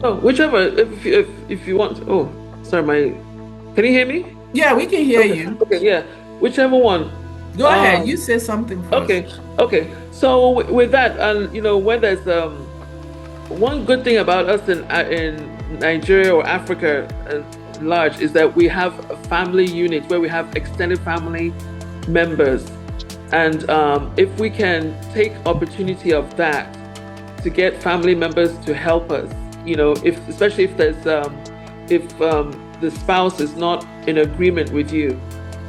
S3: Oh, whichever, if you want. Oh, sorry, can you hear me?
S1: Yeah, we can hear you.
S3: Okay, yeah, whichever one.
S1: Go ahead, you say something first.
S3: Okay. So with that, and when there's one good thing about us in Nigeria or Africa at large is that we have a family unit where we have extended family members, and if we can take opportunity of that to get family members to help us, especially if there's the spouse is not in agreement with you,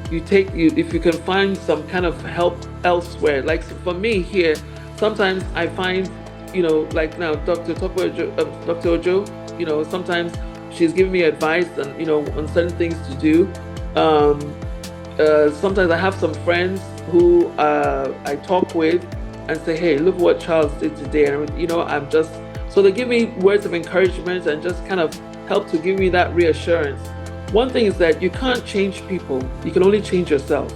S3: if you can find some kind of help elsewhere. Like for me here, sometimes I find, like now, Dr. Tope-Ojo, sometimes she's giving me advice and, on certain things to do. Sometimes I have some friends who I talk with and say, hey, look what Charles did today. And, so they give me words of encouragement and just kind of help to give me that reassurance. One thing is that you can't change people. You can only change yourself.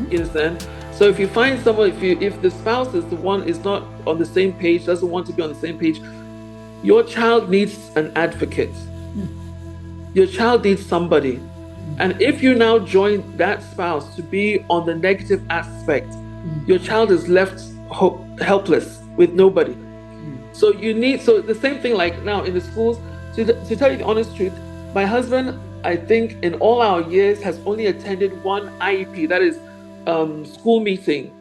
S3: You understand? So if you find someone, if the spouse is the one is not on the same page, doesn't want to be on the same page, your child needs an advocate. Your child needs somebody. And if you now join that spouse to be on the negative aspect, your child is left helpless with nobody. So the same thing like now in the schools, to tell you the honest truth, my husband, I think in all our years has only attended one IEP, that is school meeting,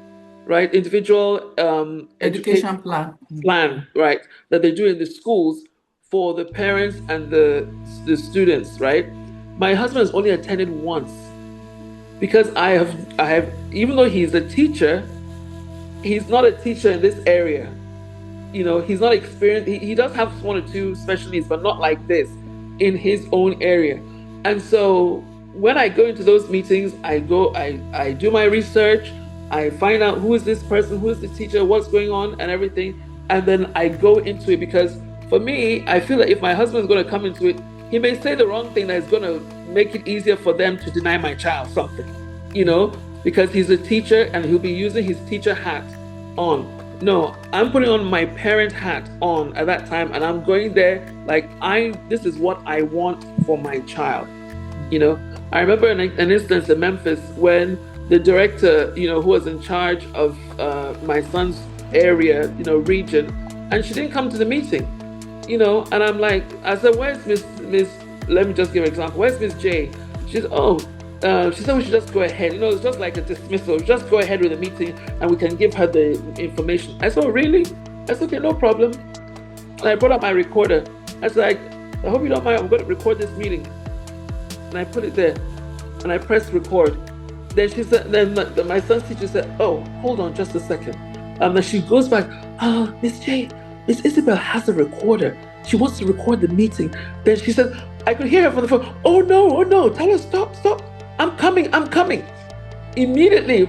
S3: right? Individual
S1: education plan,
S3: right? That they do in the schools for the parents and the students, right? My husband has only attended once because I have, even though he's a teacher, he's not a teacher in this area. He's not experienced. He does have one or two special needs, but not like this in his own area. And so when I go into those meetings, I do my research, I find out who is this person, who is the teacher, what's going on and everything. And then I go into it because for me, I feel that if my husband is going to come into it, he may say the wrong thing that is going to make it easier for them to deny my child something, because he's a teacher and he'll be using his teacher hat on. No, I'm putting on my parent hat on at that time, and I'm going there like this is what I want for my child. I remember an instance in Memphis when the director, who was in charge of my son's area, region, and she didn't come to the meeting, and I'm like, I said, where's Miss, let me just give an example, where's Miss J? She said, she said we should just go ahead. It's just like a dismissal. Just go ahead with the meeting and we can give her the information. I said, oh, really? I said, okay, no problem. And I brought up my recorder. I said, I hope you don't mind. I'm going to record this meeting. And I put it there and I pressed record. Then she said, my son's teacher said, oh, hold on just a second. Then she goes back, Miss J, Miss Isabel has a recorder. She wants to record the meeting. Then she said, I could hear her from the phone. Oh no, tell her, stop. I'm coming. Immediately,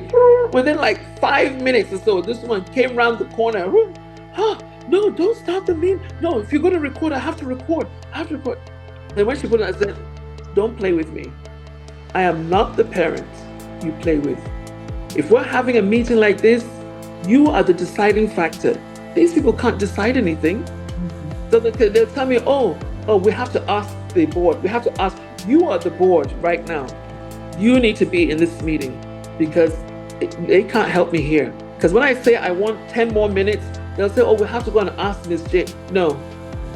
S3: within like 5 minutes or so, this one came around the corner. No, don't start the meeting. No, if you're going to record, I have to record. Then when she put it, I said, don't play with me. I am not the parent you play with. If we're having a meeting like this, you are the deciding factor. These people can't decide anything. So they'll tell me, oh, we have to ask the board. We have to ask. You are the board right now. You need to be in this meeting because they can't help me here. Because when I say I want 10 more minutes, they'll say, oh, we have to go and ask Ms. J. No,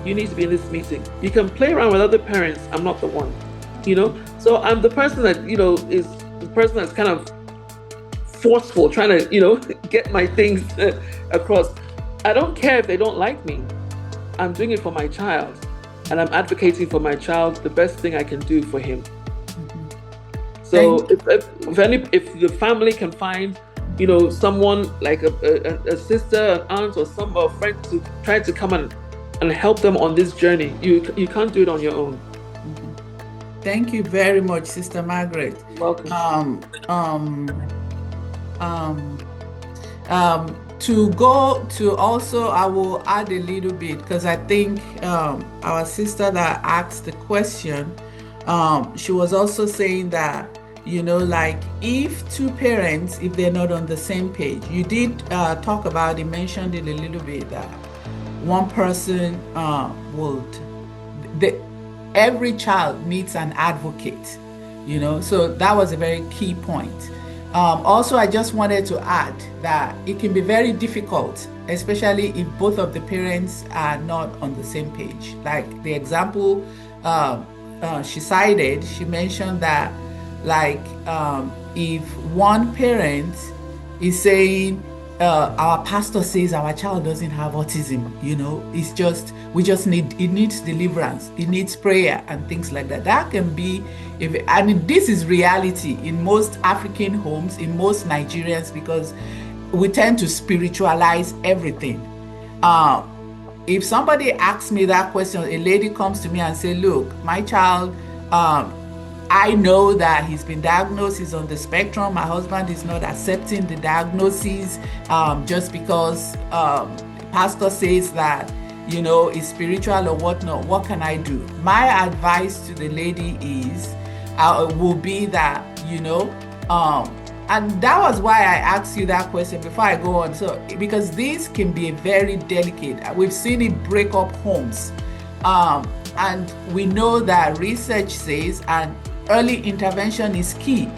S3: you need to be in this meeting. You can play around with other parents. I'm not the one, So I'm the person that, is the person that's kind of forceful, trying to, get my things across. I don't care if they don't like me. I'm doing it for my child. And I'm advocating for my child, the best thing I can do for him. So if the family can find, someone like a sister, an aunt, or a friend to try to come and help them on this journey, you can't do it on your own.
S1: Thank you very much, Sister Margaret.
S3: Welcome.
S1: To go to also, I will add a little bit because I think our sister that asked the question, she was also saying that, like if two parents, if they're not on the same page, you did talk about it, mentioned it a little bit, that one person every child needs an advocate, so that was a very key point. Also, I just wanted to add that it can be very difficult, especially if both of the parents are not on the same page. Like the example she cited, she mentioned that if one parent is saying, our pastor says our child doesn't have autism, it's just, it needs deliverance, it needs prayer and things like that. That can be, this is reality in most African homes, in most Nigerians, because we tend to spiritualize everything. If somebody asks me that question, a lady comes to me and say, look, my child, I know that he's been diagnosed, he's on the spectrum. My husband is not accepting the diagnosis just because pastor says that, is spiritual or whatnot, what can I do? My advice to the lady is, will be that, and that was why I asked you that question before I go on. So, because this can be very delicate. We've seen it break up homes. And we know that research says, and early intervention is key.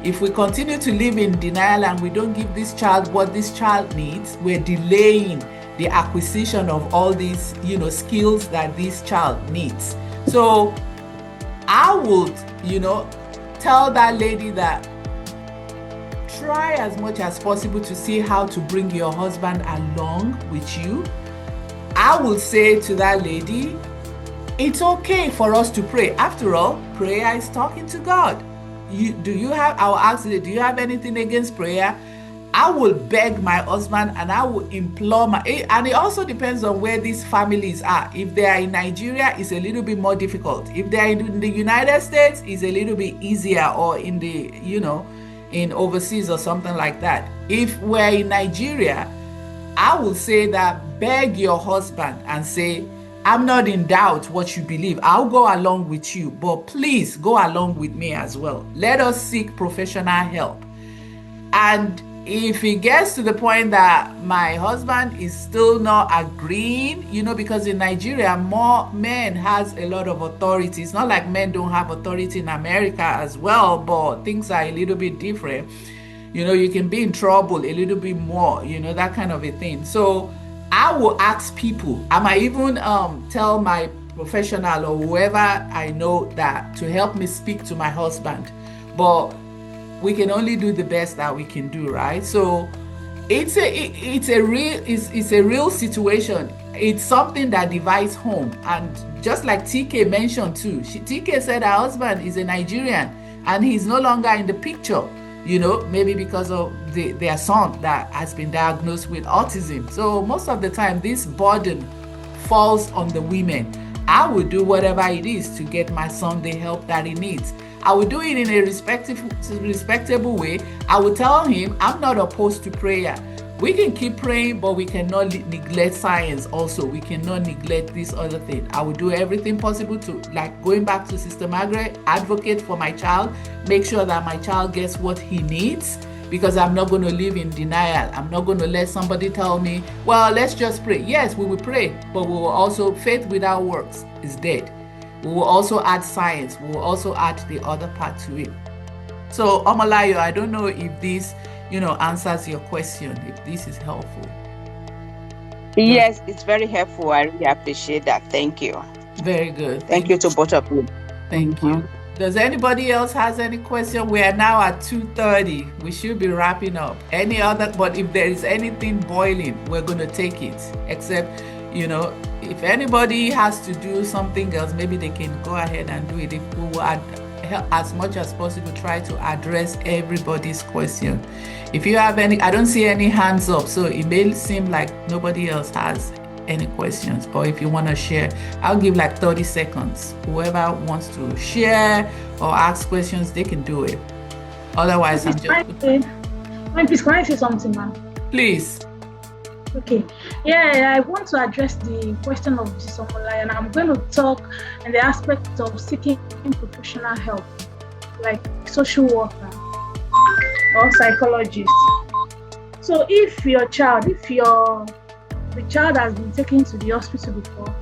S1: If we continue to live in denial and we don't give this child what this child needs, we're delaying the acquisition of all these, skills that this child needs. So I would, tell that lady that try as much as possible to see how to bring your husband along with you. I will say to that lady, it's okay for us to pray. After all, prayer is talking to God. I'll ask you, do you have anything against prayer? I will beg my husband and I will implore and it also depends on where these families are. If they are in Nigeria, it's a little bit more difficult. If they are in the United States, it's a little bit easier, or in the, in overseas or something like that. If we're in Nigeria, I will say that beg your husband and say, I'm not in doubt what you believe. I'll go along with you, but please go along with me as well. Let us seek professional help. And if it gets to the point that my husband is still not agreeing, because in Nigeria, more men has a lot of authority. It's not like men don't have authority in America as well, but things are a little bit different. You can be in trouble a little bit more, that kind of a thing. So I will ask people, I might even tell my professional or whoever I know that to help me speak to my husband. But we can only do the best that we can do, right? So it's a real situation. It's something that divides home. And just like TK mentioned too, TK said her husband is a Nigerian and he's no longer in the picture. Maybe because of their son that has been diagnosed with autism. So most of the time, this burden falls on the women. I will do whatever it is to get my son the help that he needs. I will do it in a respectable way. I will tell him I'm not opposed to prayer. We can keep praying, but we cannot neglect science also. We cannot neglect this other thing. I will do everything possible to, like going back to Sister Margaret, advocate for my child, make sure that my child gets what he needs, because I'm not going to live in denial. I'm not going to let somebody tell me, well, let's just pray. Yes, we will pray, but we will also, faith without works is dead. We will also add science. We will also add the other part to it. So, Omolayo, I don't know if this answers your question, if this is helpful.
S8: Yes, it's very helpful. I really appreciate that. Thank you.
S1: Very good.
S8: Thank you to both of you.
S1: Thank you. Does anybody else has any question? We are now at 2:30. We should be wrapping up. Any other, but if there is anything boiling, we're going to take it. Except, if anybody has to do something else, maybe they can go ahead and do it. If we will as much as possible try to address everybody's question. If you have any, I don't see any hands up, so it may seem like nobody else has any questions, but if you want to share, I'll give like 30 seconds. Whoever wants to share or ask questions, they can do it. Otherwise, I'm just...
S6: Please, can I say something, ma'am?
S1: Please.
S6: Okay. Yeah, I want to address the question of Omolai, and I'm going to talk in the aspect of seeking professional help, like social worker or psychologist. So if the child has been taken to the hospital before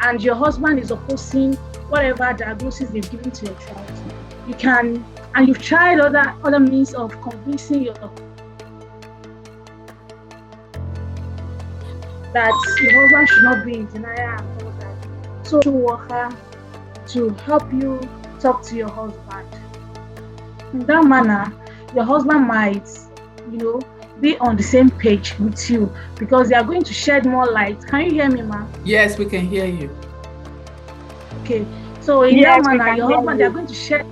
S6: and your husband is opposing whatever diagnosis they've given to your child, you can, and you've tried other means of convincing your that your husband should not be in denial and all that. So social worker to help you talk to your husband. In that manner, your husband might, be on the same page with you, because they are going to shed more light. Can you hear me, ma'am?
S1: Yes, we can hear you.
S6: Okay. So in that manner, your husband, they are going to shed.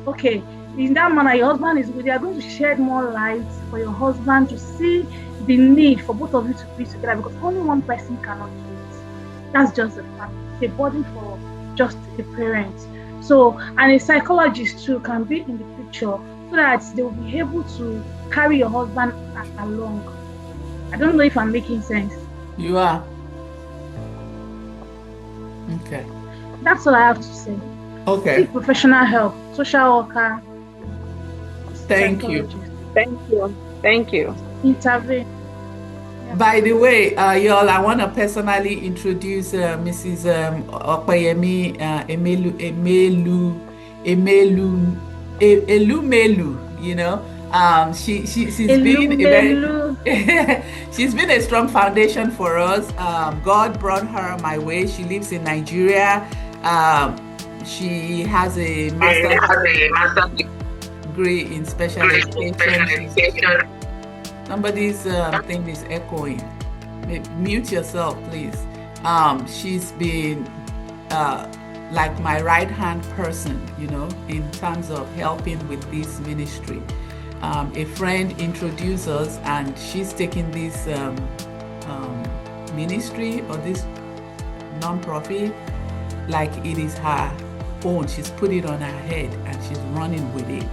S6: Okay. In that manner, they are going to shed more light for your husband to see the need for both of you to be together, because only one person cannot do it. That's just the fact. It's a burden for just a parent. So, and a psychologist too can be in the picture so that they will be able to carry your husband along. I don't know if I'm making sense.
S1: You are. Okay.
S6: That's all I have to say.
S1: Okay.
S6: Seek professional help, social worker.
S1: Thank you.
S8: Thank you.
S6: Intervene.
S1: By the way, y'all, I want to personally introduce Mrs. Opeyemi Elumelu. You know, she's been a very she's been a strong foundation for us. God brought her my way. She lives in Nigeria. She has a master's degree in special education. Somebody's thing is echoing. Mute yourself, please. She's been like my right-hand person, you know, in terms of helping with this ministry. A friend introduced us, and she's taking this ministry or this non-profit like it is her own. She's put it on her head and she's running with it.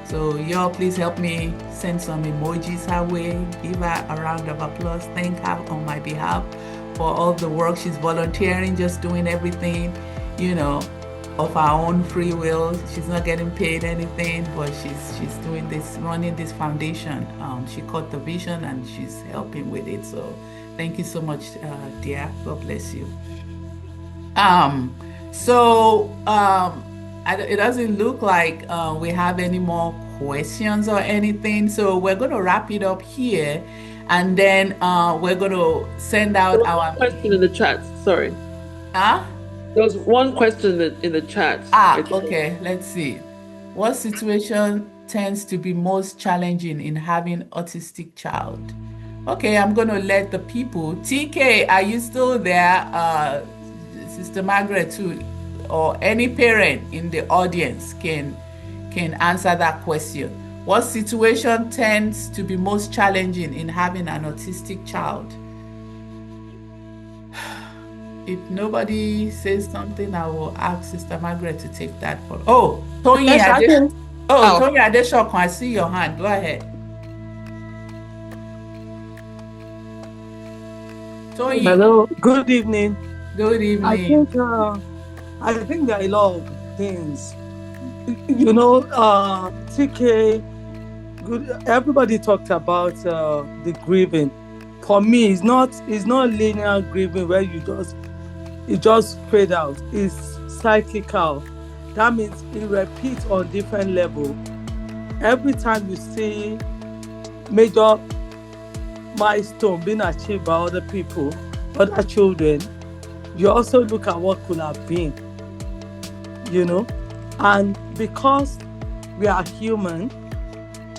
S1: So y'all, please help me send some emojis her way. Give her a round of applause. Thank her on my behalf for all the work. She's volunteering, just doing everything, you know, of her own free will. She's not getting paid anything, but she's doing this, running this foundation. She caught the vision and she's helping with it. So thank you so much, dear. God bless you. It doesn't look like we have any more questions or anything. So we're going to wrap it up here, and then we're going to send out our
S3: question in the chat. Sorry. There was one question in the chat.
S1: Okay. Let's see. What situation tends to be most challenging in having autistic child? Okay, I'm going to let the people. TK, are you still there? Sister Margaret too, or any parent in the audience can answer that question. What situation tends to be most challenging in having an autistic child? If nobody says something, I will ask Sister Margaret to take that for. Tony Tony Adeshoko, I see your hand. Go ahead. Tony.
S9: Hello. Good evening.
S1: Good evening.
S9: I think there are a lot of things. You know, TK, everybody talked about the grieving. For me, it's not linear grieving where it just fade out. It's cyclical. That means it repeats on different level. Every time you see major milestone being achieved by other people, other children, you also look at what could have been, you know. And because we are human,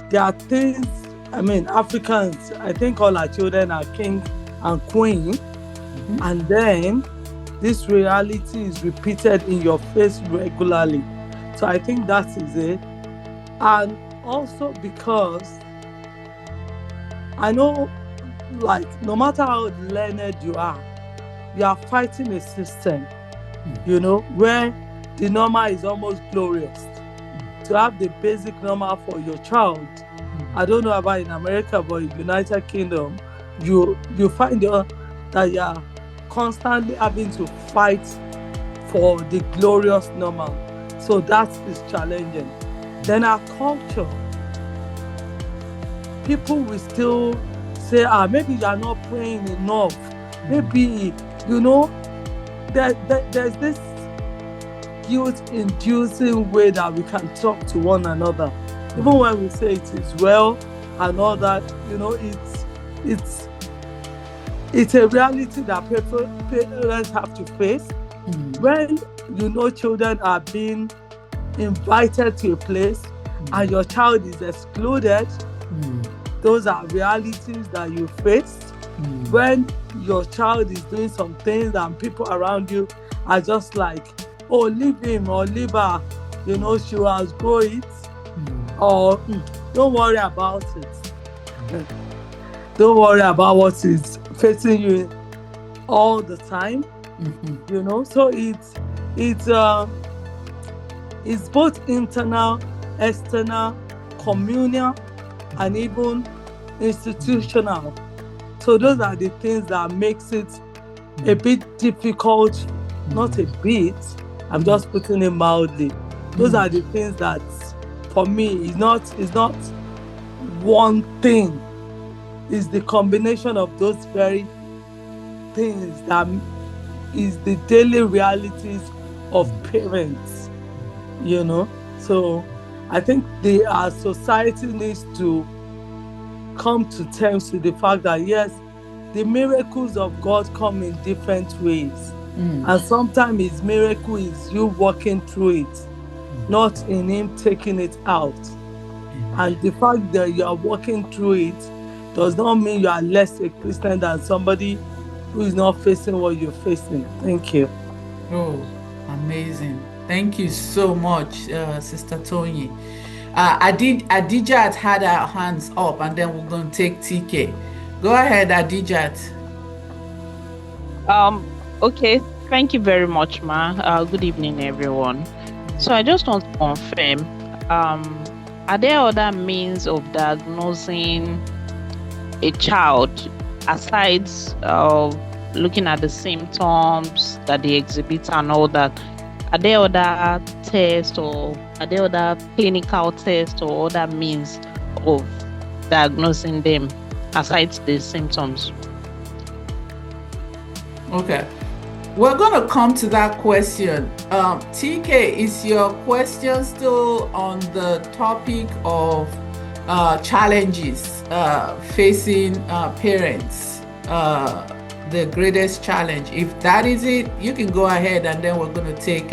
S9: there are things, Africans, I think all our children are king and queen. Mm-hmm. And then this reality is repeated in your face regularly. So I think that is it. And also because I know, like, no matter how learned you are fighting a system, you know, where the normal is almost glorious. To have the basic normal for your child, I don't know about in America, but in United Kingdom, you find that you are constantly having to fight for the glorious normal. So that is challenging. Then our culture, people will still say, maybe you are not praying enough. Maybe, you know, there's this guilt-inducing way that we can talk to one another. Even when we say it is well and all that, you know, it's a reality that parents have to face. When, you know, children are being invited to a place and your child is excluded, those are realities that you face. When your child is doing some things and people around you are just like, oh, leave him or leave her, you know, she will outgrow it, or don't worry about it. Don't worry about what is facing you all the time, you know. So it's both internal, external, communal, and even institutional. So those are the things that makes it a bit difficult not a bit. I'm just putting it mildly. Those are the things that, for me, is not one thing. It's the combination of those very things that is the daily realities of parents, you know. So I think our society needs to come to terms with the fact that, yes, the miracles of God come in different ways. And sometimes his miracle is you walking through it, not in him taking it out. And the fact that you are walking through it does not mean you are less a Christian than somebody who is not facing what you're facing. Thank you.
S1: Oh, amazing. Thank you so much, Sister Tony. Adijat had her hands up, and then we're going to take TK. Go ahead, Adijat.
S10: Okay, thank you very much, Ma. Good evening, everyone. So I just want to confirm, are there other means of diagnosing a child aside looking at the symptoms that they exhibit and all that? Are there other tests, or are there other clinical tests or other means of diagnosing them aside the symptoms?
S1: Okay, we're going to come to that question. TK, is your question still on the topic of challenges facing parents, the greatest challenge? If that is it, you can go ahead, and then we're going to take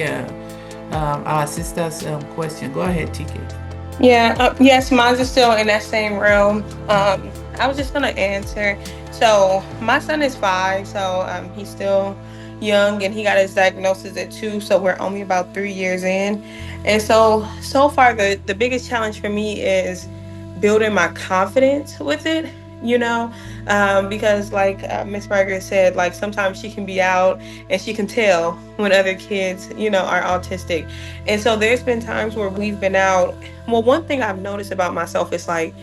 S1: our sister's question. Go ahead, TK.
S7: Yeah, yes, mine is still in that same realm. I was just going to answer. So my son is 5, so he's still young, and he got his diagnosis at 2, so we're only about 3 years in. And so far, the biggest challenge for me is building my confidence with it, you know, because like Miss Margaret said, like sometimes she can be out and she can tell when other kids, you know, are autistic. And so there's been times where we've been out. Well, one thing I've noticed about myself is like,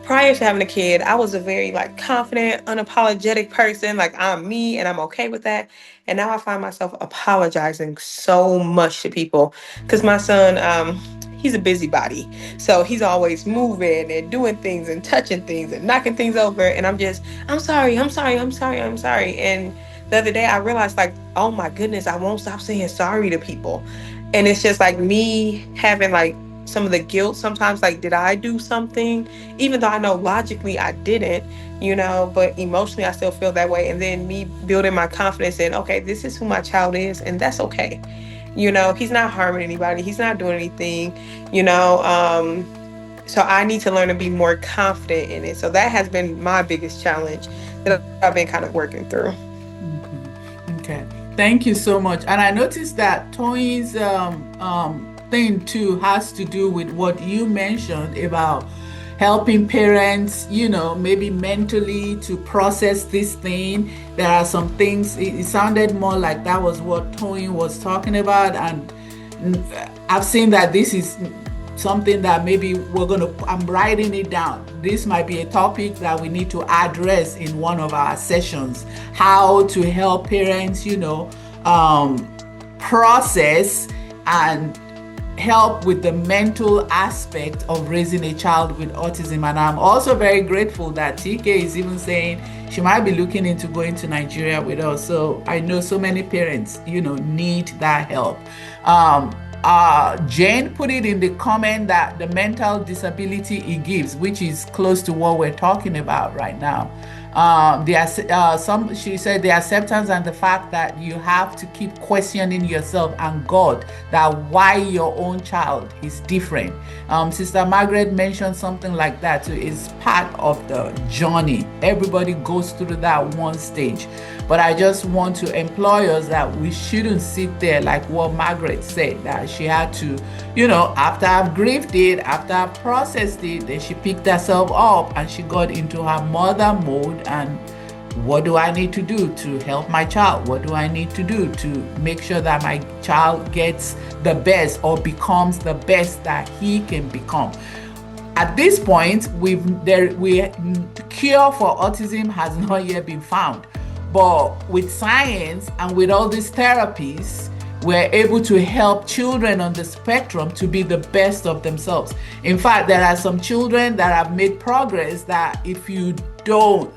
S7: prior to having a kid, I was a very like confident, unapologetic person. Like, I'm me and I'm okay with that. And now I find myself apologizing so much to people because my son, he's a busybody. So he's always moving and doing things and touching things and knocking things over. And I'm sorry. And the other day I realized, like, oh my goodness, I won't stop saying sorry to people. And it's just like me having like some of the guilt sometimes, like, did I do something? Even though I know logically I didn't, you know, but emotionally I still feel that way. And then me building my confidence in, okay, this is who my child is, and that's okay. You know, he's not harming anybody. He's not doing anything, you know. So I need to learn to be more confident in it. So that has been my biggest challenge that I've been kind of working through.
S1: Okay. Thank you so much. And I noticed that Tony's thing too has to do with what you mentioned about helping parents, you know, maybe mentally to process this thing. There are some things, it sounded more like that was what Tony was talking about. And I've seen that this is something that maybe I'm writing it down. This might be a topic that we need to address in one of our sessions, how to help parents, you know, process and help with the mental aspect of raising a child with autism. And I'm also very grateful that TK is even saying she might be looking into going to Nigeria with us. So I know so many parents, you know, need that help. Jane put it in the comment that the mental disability it gives, which is close to what we're talking about right now. She said the acceptance and the fact that you have to keep questioning yourself and God that why your own child is different. Sister Margaret mentioned something like that too. It's part of the journey. Everybody goes through that one stage. But I just want to implore us that we shouldn't sit there like what Margaret said, that she had to, you know, after I've grieved it, after I've processed it, then she picked herself up and she got into her mother mode. And what do I need to do to help my child? What do I need to do to make sure that my child gets the best or becomes the best that he can become? At this point, cure for autism has not yet been found. But with science and with all these therapies, we're able to help children on the spectrum to be the best of themselves. In fact, there are some children that have made progress that if you don't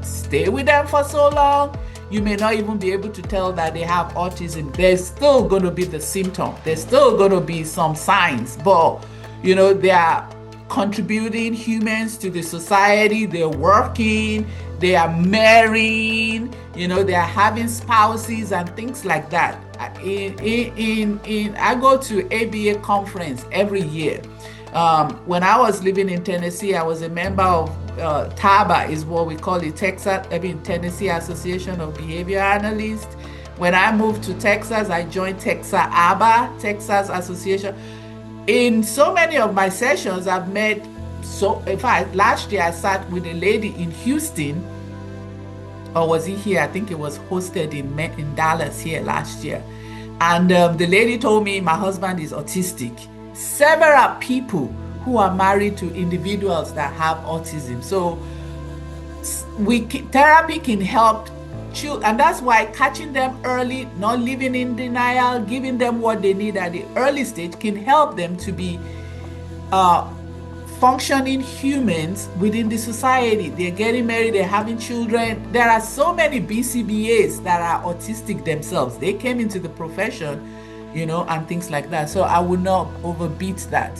S1: stay with them for so long, you may not even be able to tell that they have autism. There's still going to be the symptom. There's still going to be some signs, but you know, they are contributing humans to the society. They're working, they are marrying, you know, they are having spouses and things like that. I go to ABA conference every year. When I was living in Tennessee, I was a member of TABA, is what we call it, Tennessee Association of Behavior Analysts. When I moved to Texas, I joined ABA, Texas Association. In so many of my sessions, I've met, in fact, last year I sat with a lady in Houston, or was it here? I think it was hosted in Dallas here last year. And the lady told me my husband is autistic. Several people who are married to individuals that have autism. So therapy can help children, and that's why catching them early, not living in denial, giving them what they need at the early stage can help them to be functioning humans within the society. They're getting married, they're having children. There are so many BCBAs that are autistic themselves. They came into the profession, you know, and things like that. So I would not overbeat that.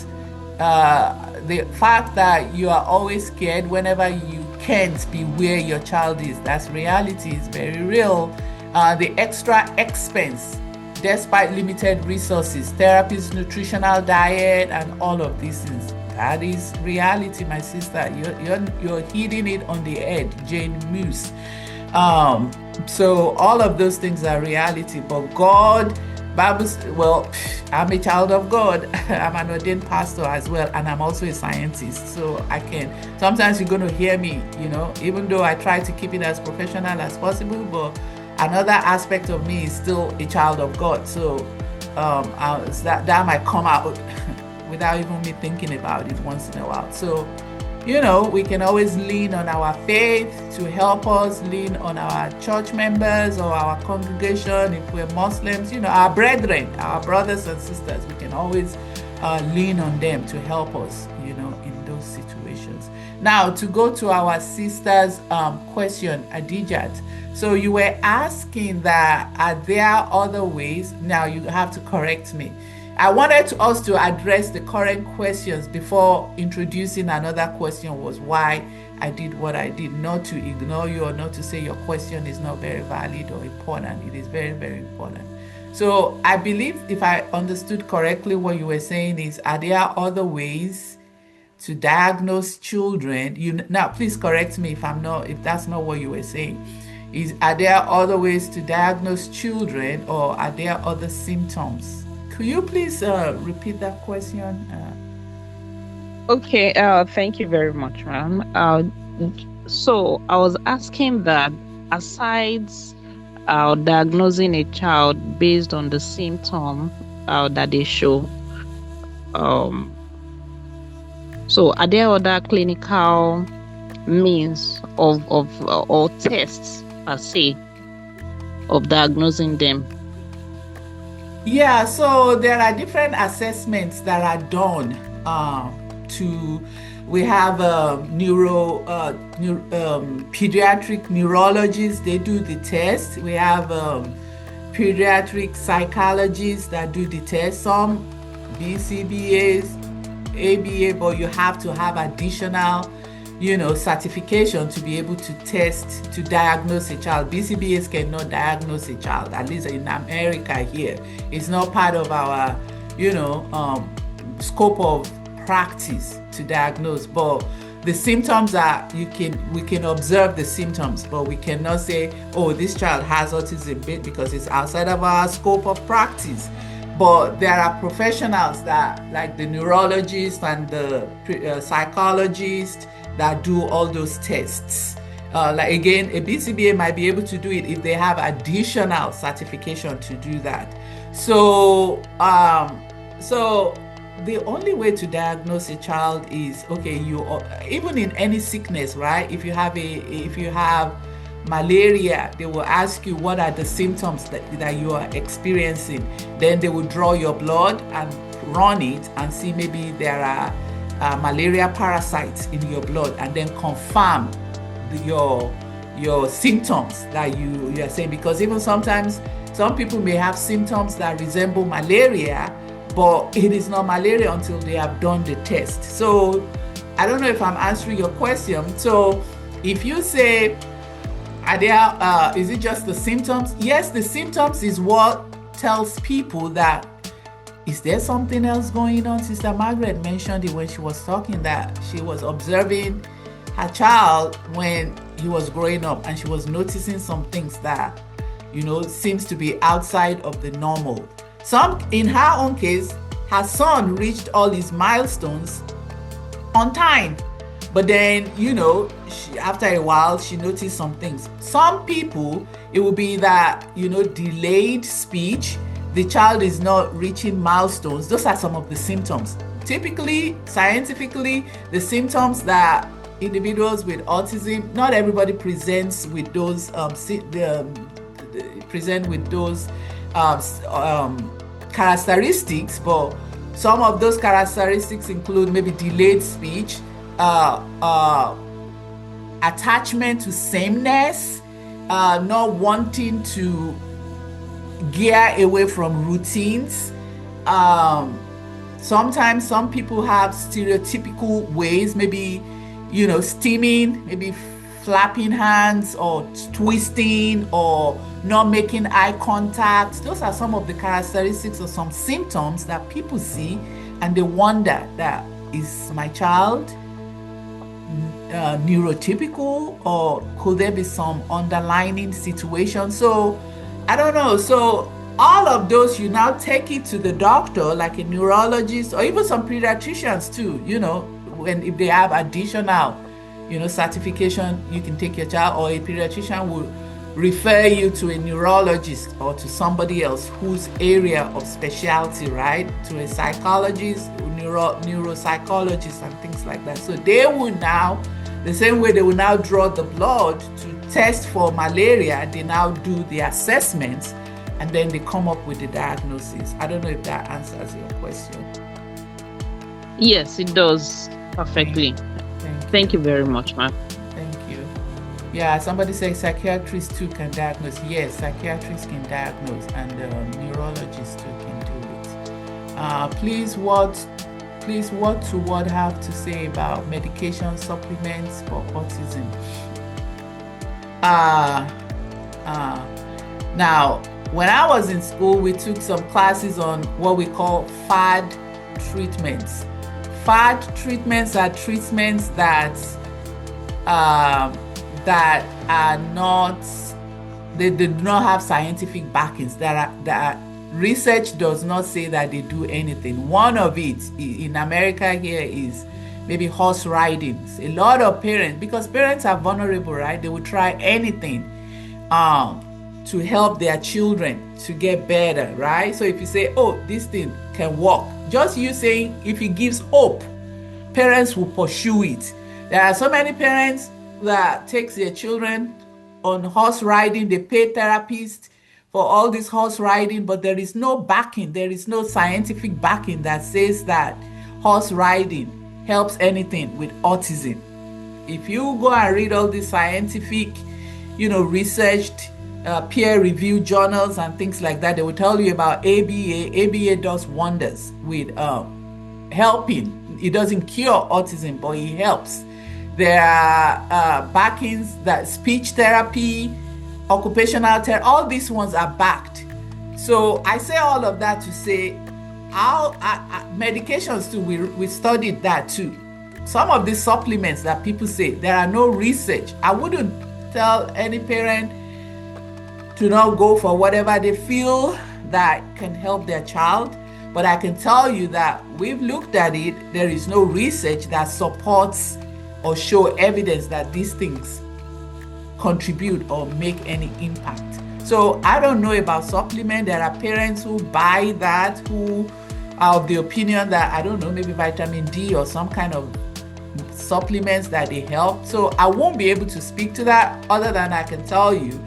S1: The fact that you are always scared whenever you can't be where your child is, that's reality, is very real. The extra expense, despite limited resources, therapies, nutritional diet, and all of these things, that is reality, my sister. You're hitting it on the head, Jane Moose. So all of those things are reality, but God, well, I'm a child of God. I'm an ordained pastor as well, and I'm also a scientist. So sometimes you're going to hear me, you know, even though I try to keep it as professional as possible, but another aspect of me is still a child of God. So that might come out without even me thinking about it once in a while. So, you know, we can always lean on our faith to help us, lean on our church members or our congregation. If we're Muslims, you know, our brethren, our brothers and sisters, we can always lean on them to help us, you know, in those situations. Now, to go to our sister's question, Adijat. So you were asking that, are there other ways? Now you have to correct me. I wanted us to address the current questions before introducing another question, was why I did what I did, not to ignore you or not to say your question is not very valid or important. It is very, very important. So I believe, if I understood correctly, what you were saying is, are there other ways to diagnose children? Now, please correct me if that's not what you were saying. Are there other ways to diagnose children, or are there other symptoms? Could you please repeat that question?
S10: Okay, thank you very much, ma'am. So I was asking that, aside diagnosing a child based on the symptom that they show, so are there other clinical means or tests per se of diagnosing them?
S1: Yeah, so there are different assessments that are done. We have pediatric neurologists, they do the test. We have pediatric psychologists that do the test. Some BCBAs, ABA, but you have to have additional, you know, certification to be able to test, to diagnose a child. BCBAs cannot diagnose a child, at least in America here. It's not part of our, you know, scope of practice to diagnose. But the symptoms are, we can observe the symptoms, but we cannot say, oh, this child has autism, because it's outside of our scope of practice. But there are professionals that, like the neurologists and the psychologists, that do all those tests. Like again, a BCBA might be able to do it if they have additional certification to do that. So, so the only way to diagnose a child is, okay, even in any sickness, right? If you have malaria, they will ask you what are the symptoms that you are experiencing. Then they will draw your blood and run it and see maybe there are malaria parasites in your blood, and then confirm your symptoms that you are saying. Because even sometimes some people may have symptoms that resemble malaria, but it is not malaria until they have done the test. So I don't know if I'm answering your question. So if you say, is it just the symptoms? Yes, the symptoms is what tells people that, is there something else going on? Sister Margaret mentioned it when she was talking, that she was observing her child when he was growing up, and she was noticing some things that, seems to be outside of the normal. In her own case, her son reached all his milestones on time. But then, after a while, she noticed some things. Some people, it will be that, delayed speech. The child is not reaching milestones. Those are some of the symptoms. Typically, scientifically, the symptoms that individuals with autism, not everybody presents with those characteristics, but some of those characteristics include maybe delayed speech, attachment to sameness, not wanting to gear away from routines. Sometimes some people have stereotypical ways, maybe, steaming, maybe flapping hands or twisting or not making eye contact. Those are some of the characteristics or some symptoms that people see, and they wonder that, is my child neurotypical, or could there be some underlying situation? So I don't know. So all of those, you now take it to the doctor, like a neurologist, or even some pediatricians too, if they have additional certification, you can take your child, or a pediatrician will refer you to a neurologist or to somebody else whose area of specialty, right? To a psychologist, neuropsychologist, and things like that. So they will now, the same way they will now draw the blood to test for malaria, they now do the assessments, and then they come up with the diagnosis. I don't know if that answers your question.
S10: Yes, it does perfectly. Thank you very much, ma'am.
S1: Thank you. Yeah, somebody says psychiatrists too can diagnose. Yes, psychiatrists can diagnose, and neurologists too can do it. Please, what have to say about medication supplements for autism? Now, when I was in school, we took some classes on what we call FAD treatments. FAD treatments are treatments that are not, they do not have scientific backings. That research does not say that they do anything. One of it in America here is maybe horse riding. A lot of parents, because parents are vulnerable, right? They will try anything to help their children to get better, right? So if you say, oh, this thing can work, just you saying, if it gives hope, parents will pursue it. There are so many parents that takes their children on horse riding. They pay therapists for all this horse riding, but there is no backing. There is no scientific backing that says that horse riding helps anything with autism. If you go and read all these scientific, researched, peer-reviewed journals and things like that, they will tell you about ABA. ABA does wonders with helping. It doesn't cure autism, but it helps. There are backings, that speech therapy, occupational therapy, all these ones are backed. So I say all of that to say, our medications too, we studied that too. Some of these supplements that people say, there are no research. I wouldn't tell any parent to not go for whatever they feel that can help their child. But I can tell you that we've looked at it. There is no research that supports or show evidence that these things contribute or make any impact. So I don't know about supplement. There are parents who buy that, who are of the opinion that, I don't know, maybe vitamin D or some kind of supplements that they help. So I won't be able to speak to that, other than I can tell you,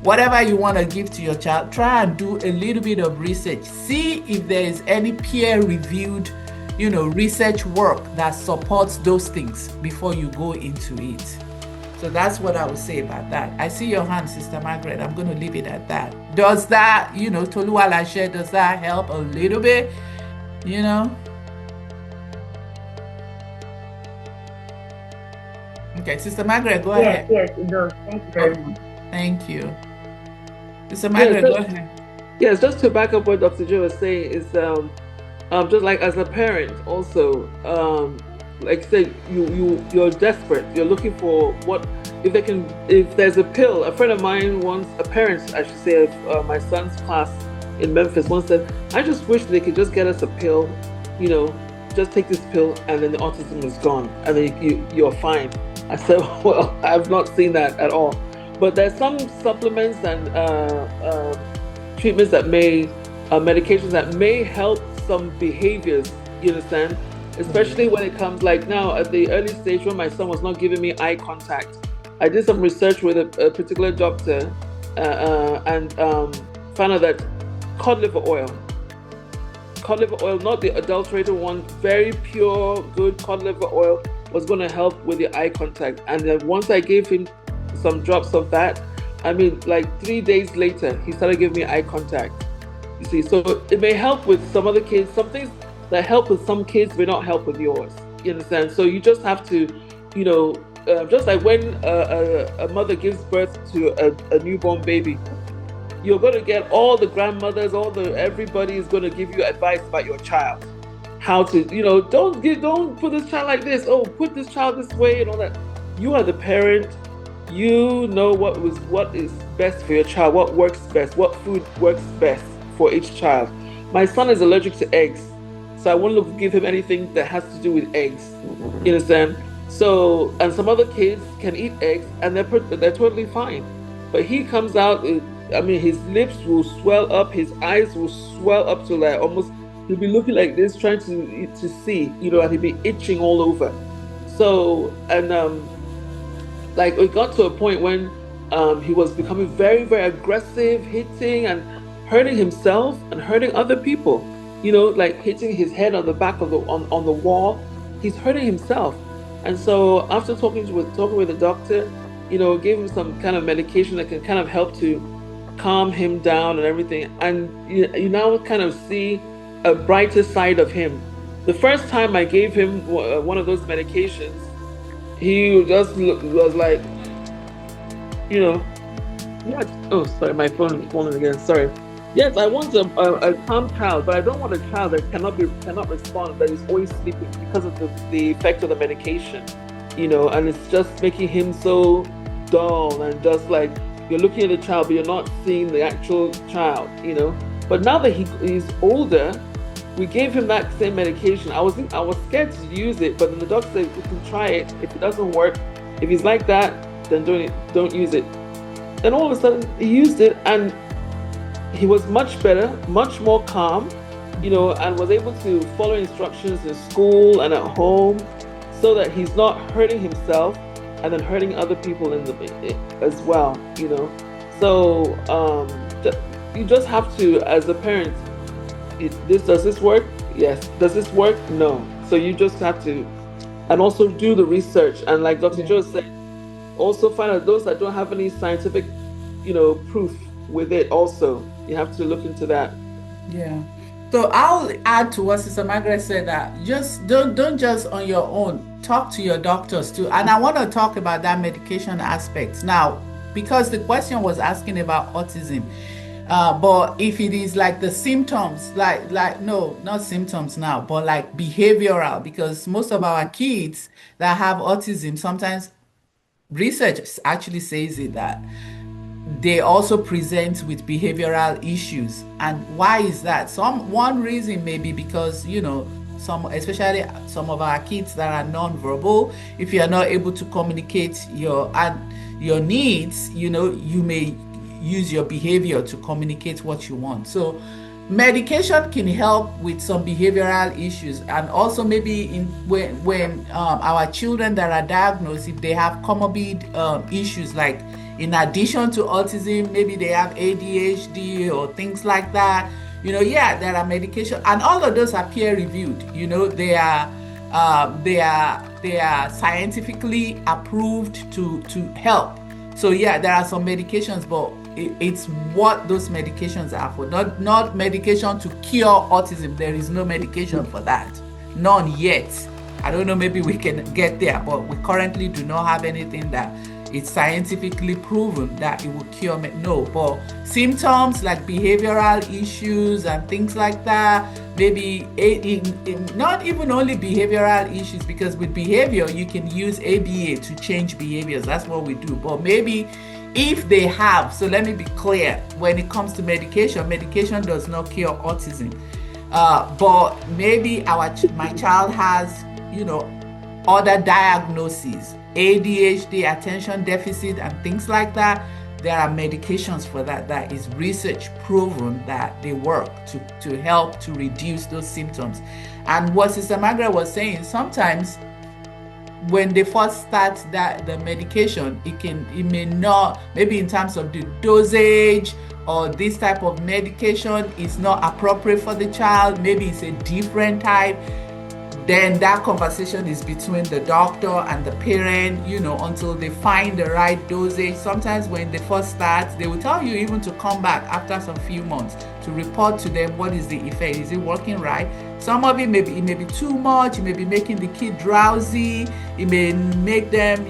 S1: whatever you want to give to your child, try and do a little bit of research. See if there is any peer-reviewed, research work that supports those things before you go into it. So that's what I would say about that. I see your hand, Sister Margaret. I'm going to leave it at that. Does that, Toluwalashe, does that help a little bit? Okay, Sister Margaret, go ahead.
S11: Yes, it does. Thank you very much.
S1: Thank you. Sister Margaret, go ahead.
S3: Yes, just to back up what Dr. Joe was saying is, just like as a parent also, like say you're desperate, you're looking for what, if there's a pill. A friend of mine once, a parent I should say, of my son's class in Memphis once said, I just wish they could just get us a pill, just take this pill and then the autism is gone and then you're fine. I said, well, I've not seen that at all. But there's some supplements and treatments that medications that may help some behaviors, you understand? Especially when it comes, like now at the early stage when my son was not giving me eye contact. I did some research with a particular doctor and found out that cod liver oil, not the adulterated one, very pure, good cod liver oil was going to help with the eye contact. And then once I gave him some drops of that, I mean, like 3 days later, he started giving me eye contact. You see, so it may help with some other kids. Some things that help with some kids may not help with yours. You understand? So you just have to, just like when a mother gives birth to a newborn baby, you're going to get all the grandmothers, everybody is going to give you advice about your child. How to, don't put this child like this. Oh, put this child this way and all that. You are the parent. You know what is best for your child, what works best, what food works best for each child. My son is allergic to eggs, so I won't give him anything that has to do with eggs. You understand? So, and some other kids can eat eggs and they're totally fine. But he comes out, his lips will swell up, his eyes will swell up to like almost, he'll be looking like this, trying to see, and he'll be itching all over. So, and like it got to a point when he was becoming very, very aggressive, hitting and hurting himself and hurting other people. Like hitting his head on the back of on the wall. He's hurting himself. And so after talking with the doctor, gave him some kind of medication that can kind of help to calm him down and everything. And you now kind of see a brighter side of him. The first time I gave him one of those medications, he just was like, oh, sorry, my phone is calling again, sorry. Yes, I want a calm child, but I don't want a child that cannot respond, that is always sleeping because of the effect of the medication, and it's just making him so dull and just like, you're looking at the child, but you're not seeing the actual child, But now that he's older, we gave him that same medication. I was scared to use it, but then the doctor said, we can try it. If it doesn't work, if he's like that, then don't use it. Then all of a sudden he used it and he was much better, much more calm, and was able to follow instructions in school and at home so that he's not hurting himself and then hurting other people as well, So you just have to, as a parent, does this work? Yes. Does this work? No. So you just have to, and also do the research. And like Dr. Joe said, also find out those that don't have any scientific, proof with it also. You have to look into that.
S1: Yeah. So I'll add to what Sister Margaret said, that just don't just on your own, talk to your doctors too. And I want to talk about that medication aspect now, because the question was asking about autism. But if it is like the symptoms, no, not symptoms now, but like behavioral, because most of our kids that have autism, sometimes research actually says it, that they also present with behavioral issues. And why is that? One reason may be because, especially some of our kids that are non-verbal, if you are not able to communicate your needs, you may use your behavior to communicate what you want. So medication can help with some behavioral issues, and also maybe when our children that are diagnosed, if they have comorbid issues, like in addition to autism, maybe they have ADHD or things like that, there are medication, and all of those are peer reviewed. They are scientifically approved to help. So there are some medications, but it's what those medications are for. Not medication to cure autism. There is no medication for that, none yet. I don't know, maybe we can get there, but we currently do not have anything that it's scientifically proven that it will cure no. But symptoms like behavioral issues and things like that, maybe not even only behavioral issues, because with behavior you can use ABA to change behaviors. That's what we do. But maybe if they have, so let me be clear, when it comes to medication does not cure autism. But maybe my child has, other diagnoses, ADHD, attention deficit, and things like that. There are medications for that is research proven that they work to help to reduce those symptoms. And what Sister Margaret was saying, sometimes when they first start the medication, it may not, maybe in terms of the dosage, or this type of medication is not appropriate for the child, maybe it's a different type. Then that conversation is between the doctor and the parent, until they find the right dosage. Sometimes when they first start, they will tell you even to come back after some few months to report to them what is the effect. Is it working right? Some of it may be too much. It may be making the kid drowsy. It may make them,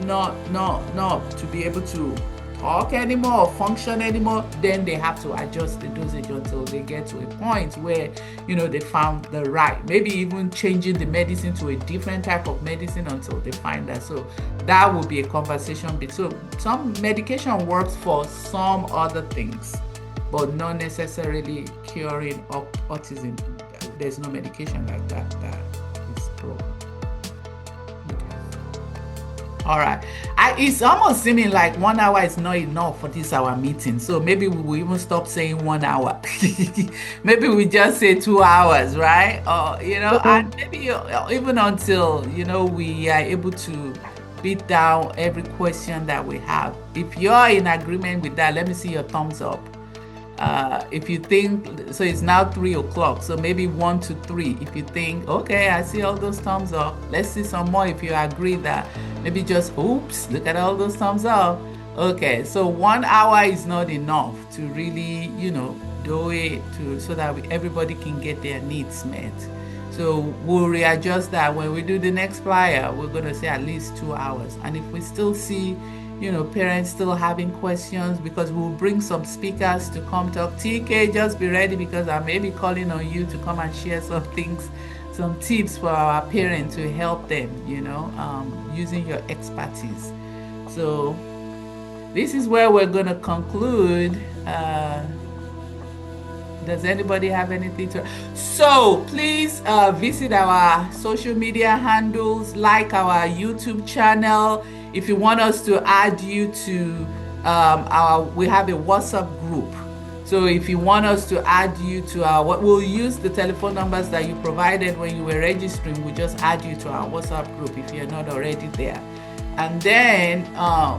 S1: not to be able to talk anymore or function anymore. Then they have to adjust the dosage until they get to a point where they found the right, maybe even changing the medicine to a different type of medicine until they find that. So that will be a conversation. So some medication works for some other things, but not necessarily curing autism. There's no medication like that is proven. All right. It's almost seeming like 1 hour is not enough for this our meeting. So maybe we will even stop saying 1 hour. Maybe we just say 2 hours, right? Or, and maybe even until, we are able to beat down every question that we have. If you're in agreement with that, let me see your thumbs up. If you think, so it's now 3 o'clock, so maybe 1 to 3. If you think, okay, I see all those thumbs up, let's see some more. If you agree that maybe just, oops, look at all those thumbs up. Okay, so 1 hour is not enough to really, do it so that everybody can get their needs met. So we'll readjust that. When we do the next flyer, we're going to say at least 2 hours. And if we still see parents still having questions, because we'll bring some speakers to come talk. TK, just be ready, because I may be calling on you to come and share some things, some tips for our parents to help them, using your expertise. So this is where we're going to conclude. Does anybody have anything to? So please visit our social media handles, like our YouTube channel. If you want us to add you to we have a WhatsApp group. So if you want us to add you to we'll use the telephone numbers that you provided when you were registering. We'll just add you to our WhatsApp group if you're not already there. And then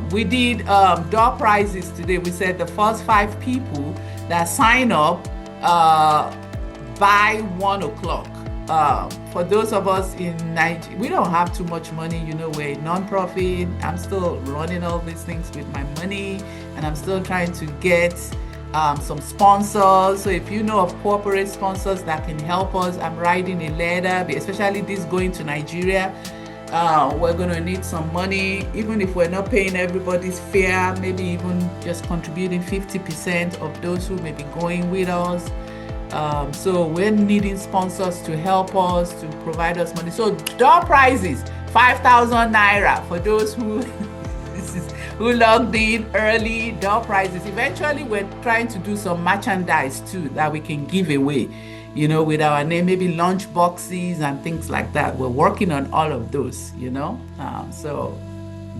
S1: we did door prizes today. We said the first 5 people that sign up by 1 o'clock. For those of us in Nigeria, we don't have too much money. We're a non-profit. I'm still running all these things with my money, and I'm still trying to get some sponsors. So if you know of corporate sponsors that can help us, I'm writing a letter, especially this going to Nigeria. We're going to need some money, even if we're not paying everybody's fare, maybe even just contributing 50% of those who may be going with us. So we're needing sponsors to help us, to provide us money. So door prizes, 5,000 naira for those who who logged in early. Door prizes. Eventually, we're trying to do some merchandise too that we can give away, with our name, maybe lunch boxes and things like that. We're working on all of those, so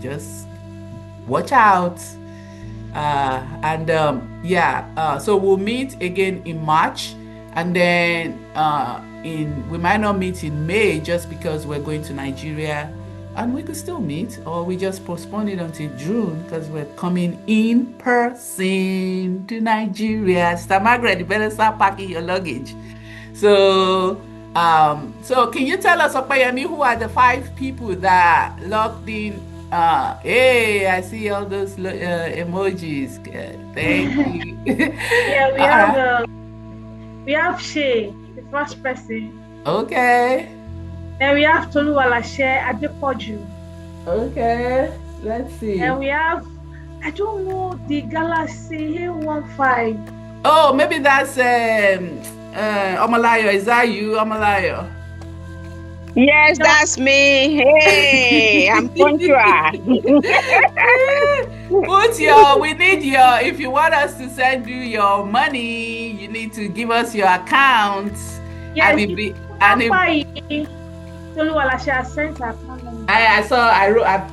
S1: just watch out. So we'll meet again in March, and then we might not meet in May just because we're going to Nigeria, and we could still meet, or we just postpone it until June because we're coming in person to Nigeria. Sister Margaret, you better start packing your luggage. So can you tell us, Opayemi, who are the 5 people that logged in? Hey, I see all those emojis. Thank you.
S6: Yeah, we have Shay, the first person.
S1: Okay.
S6: Then we have Toluwalashe Adepoju.
S1: Okay. Let's see.
S6: And we have, I don't know, the Galaxy A15.
S1: Oh, maybe that's Omalayo. Is that you, Omalayo?
S8: Yes, that's me. Hey, I'm punctual.
S1: We need your, if you want us to send you your money, you need to give us your account.
S6: Yes, I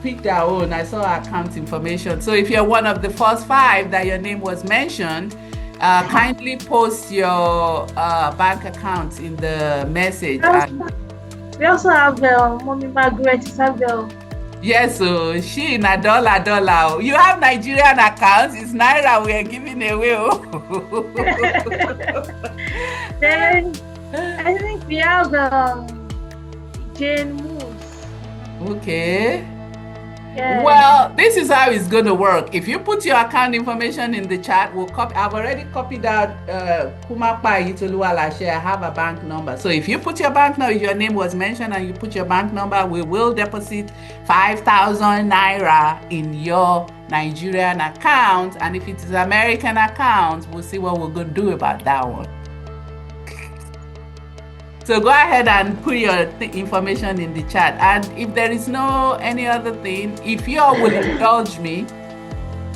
S1: picked our own. I saw our account information. So if you're one of the first 5 that your name was mentioned, kindly post your bank account in the message.
S6: We also have Mommy Margaret Isabel.
S1: Yes, so she in a dollar. You have Nigerian accounts. It's Naira we are giving away.
S6: Then I think we have Jane Moose.
S1: Okay.
S6: Yeah.
S1: Well, this is how it's going to work. If you put your account information in the chat, we'll copy. I've already copied out Kumapa Itoluwalashe. I have a bank number. So if you put your bank number, if your name was mentioned and you put your bank number, we will deposit 5,000 Naira in your Nigerian account. And if it is American account, we'll see what we're going to do about that one. So go ahead and put your information in the chat. And if there is no any other thing, if you all will indulge me,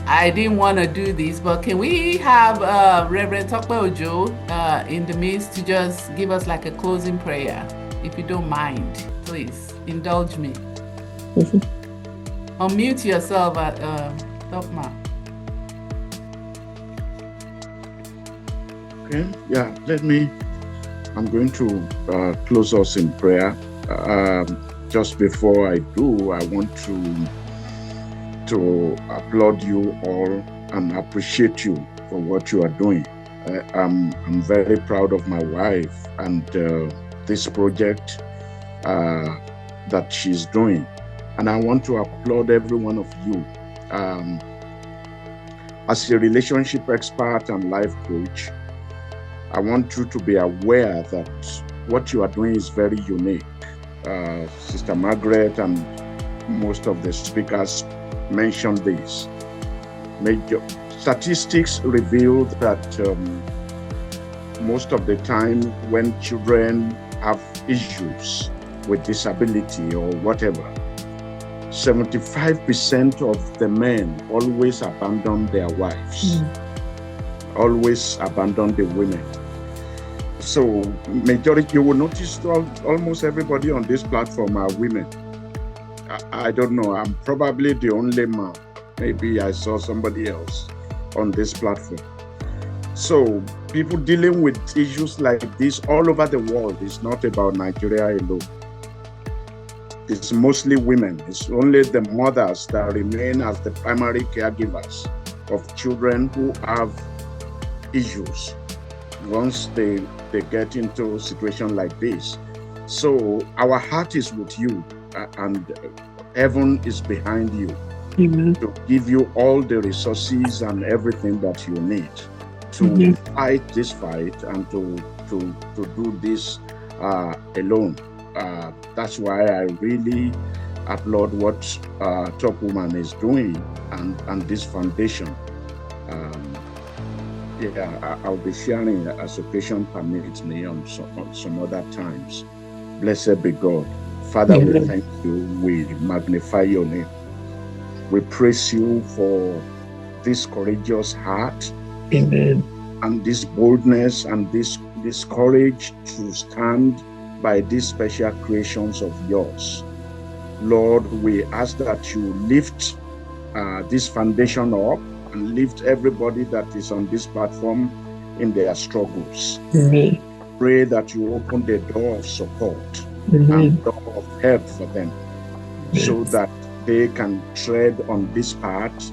S1: I didn't want to do this, but can we have Reverend Tope-Ojo in the midst to just give us like a closing prayer, if you don't mind, please indulge me. Unmute yourself at Topma.
S5: Okay, yeah, I'm going to close us in prayer. Just before I do, I want to applaud you all and appreciate you for what you are doing. I'm very proud of my wife and this project that she's doing. And I want to applaud every one of you. As a relationship expert and life coach, I want you to be aware that what you are doing is very unique. Sister Margaret and most of the speakers mentioned this. Major statistics reveal that most of the time when children have issues with disability or whatever, 75% of the men always abandon their wives, always abandon the women. So majority, you will notice almost everybody on this platform are women. I don't know, I'm probably the only man. Maybe I saw somebody else on this platform. So people dealing with issues like this all over the world. It's not about Nigeria alone. It's mostly women. It's only the mothers that remain as the primary caregivers of children who have issues once they get into a situation like this. So our heart is with you and heaven is behind you.
S3: Amen.
S5: To give you all the resources and everything that you need to fight this fight and to do this alone. That's why I really applaud what Top Woman is doing and this foundation. I'll be sharing as occasion permits me on some other times. Blessed be God. Father, we thank you. We magnify your name. We praise you for this courageous heart.
S3: Amen.
S5: And this boldness and this courage to stand by these special creations of yours. Lord, we ask that you lift this foundation up and lift everybody that is on this platform in their struggles.
S3: Amen.
S5: Pray that you open the door of support
S3: Amen.
S5: and door of help for them, so that they can tread on this path,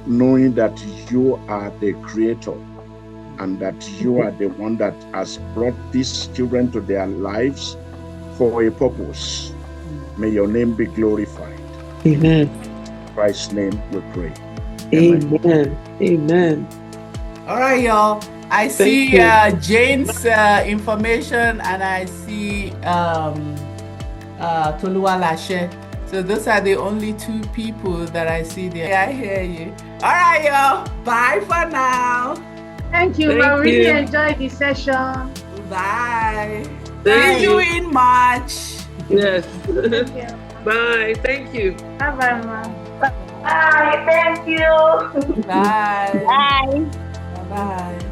S5: knowing that you are the creator and that you are the one that has brought these children to their lives for a purpose. May your name be glorified.
S3: Amen.
S5: In Christ's name we pray.
S3: Amen. Amen.
S1: All right, y'all. I see Jane's information, and I see Toluwa Lashe. So those are the only two people that I see there. I hear you. All right, y'all. Bye for now.
S6: Thank you. I really enjoyed the session.
S1: Bye.
S3: Thank
S1: See you in March.
S3: Yes.
S6: Thank you.
S3: Bye. Thank you.
S6: Bye-bye, ma'am.
S11: Bye. Thank you.
S1: Bye.
S8: Bye.
S1: Bye.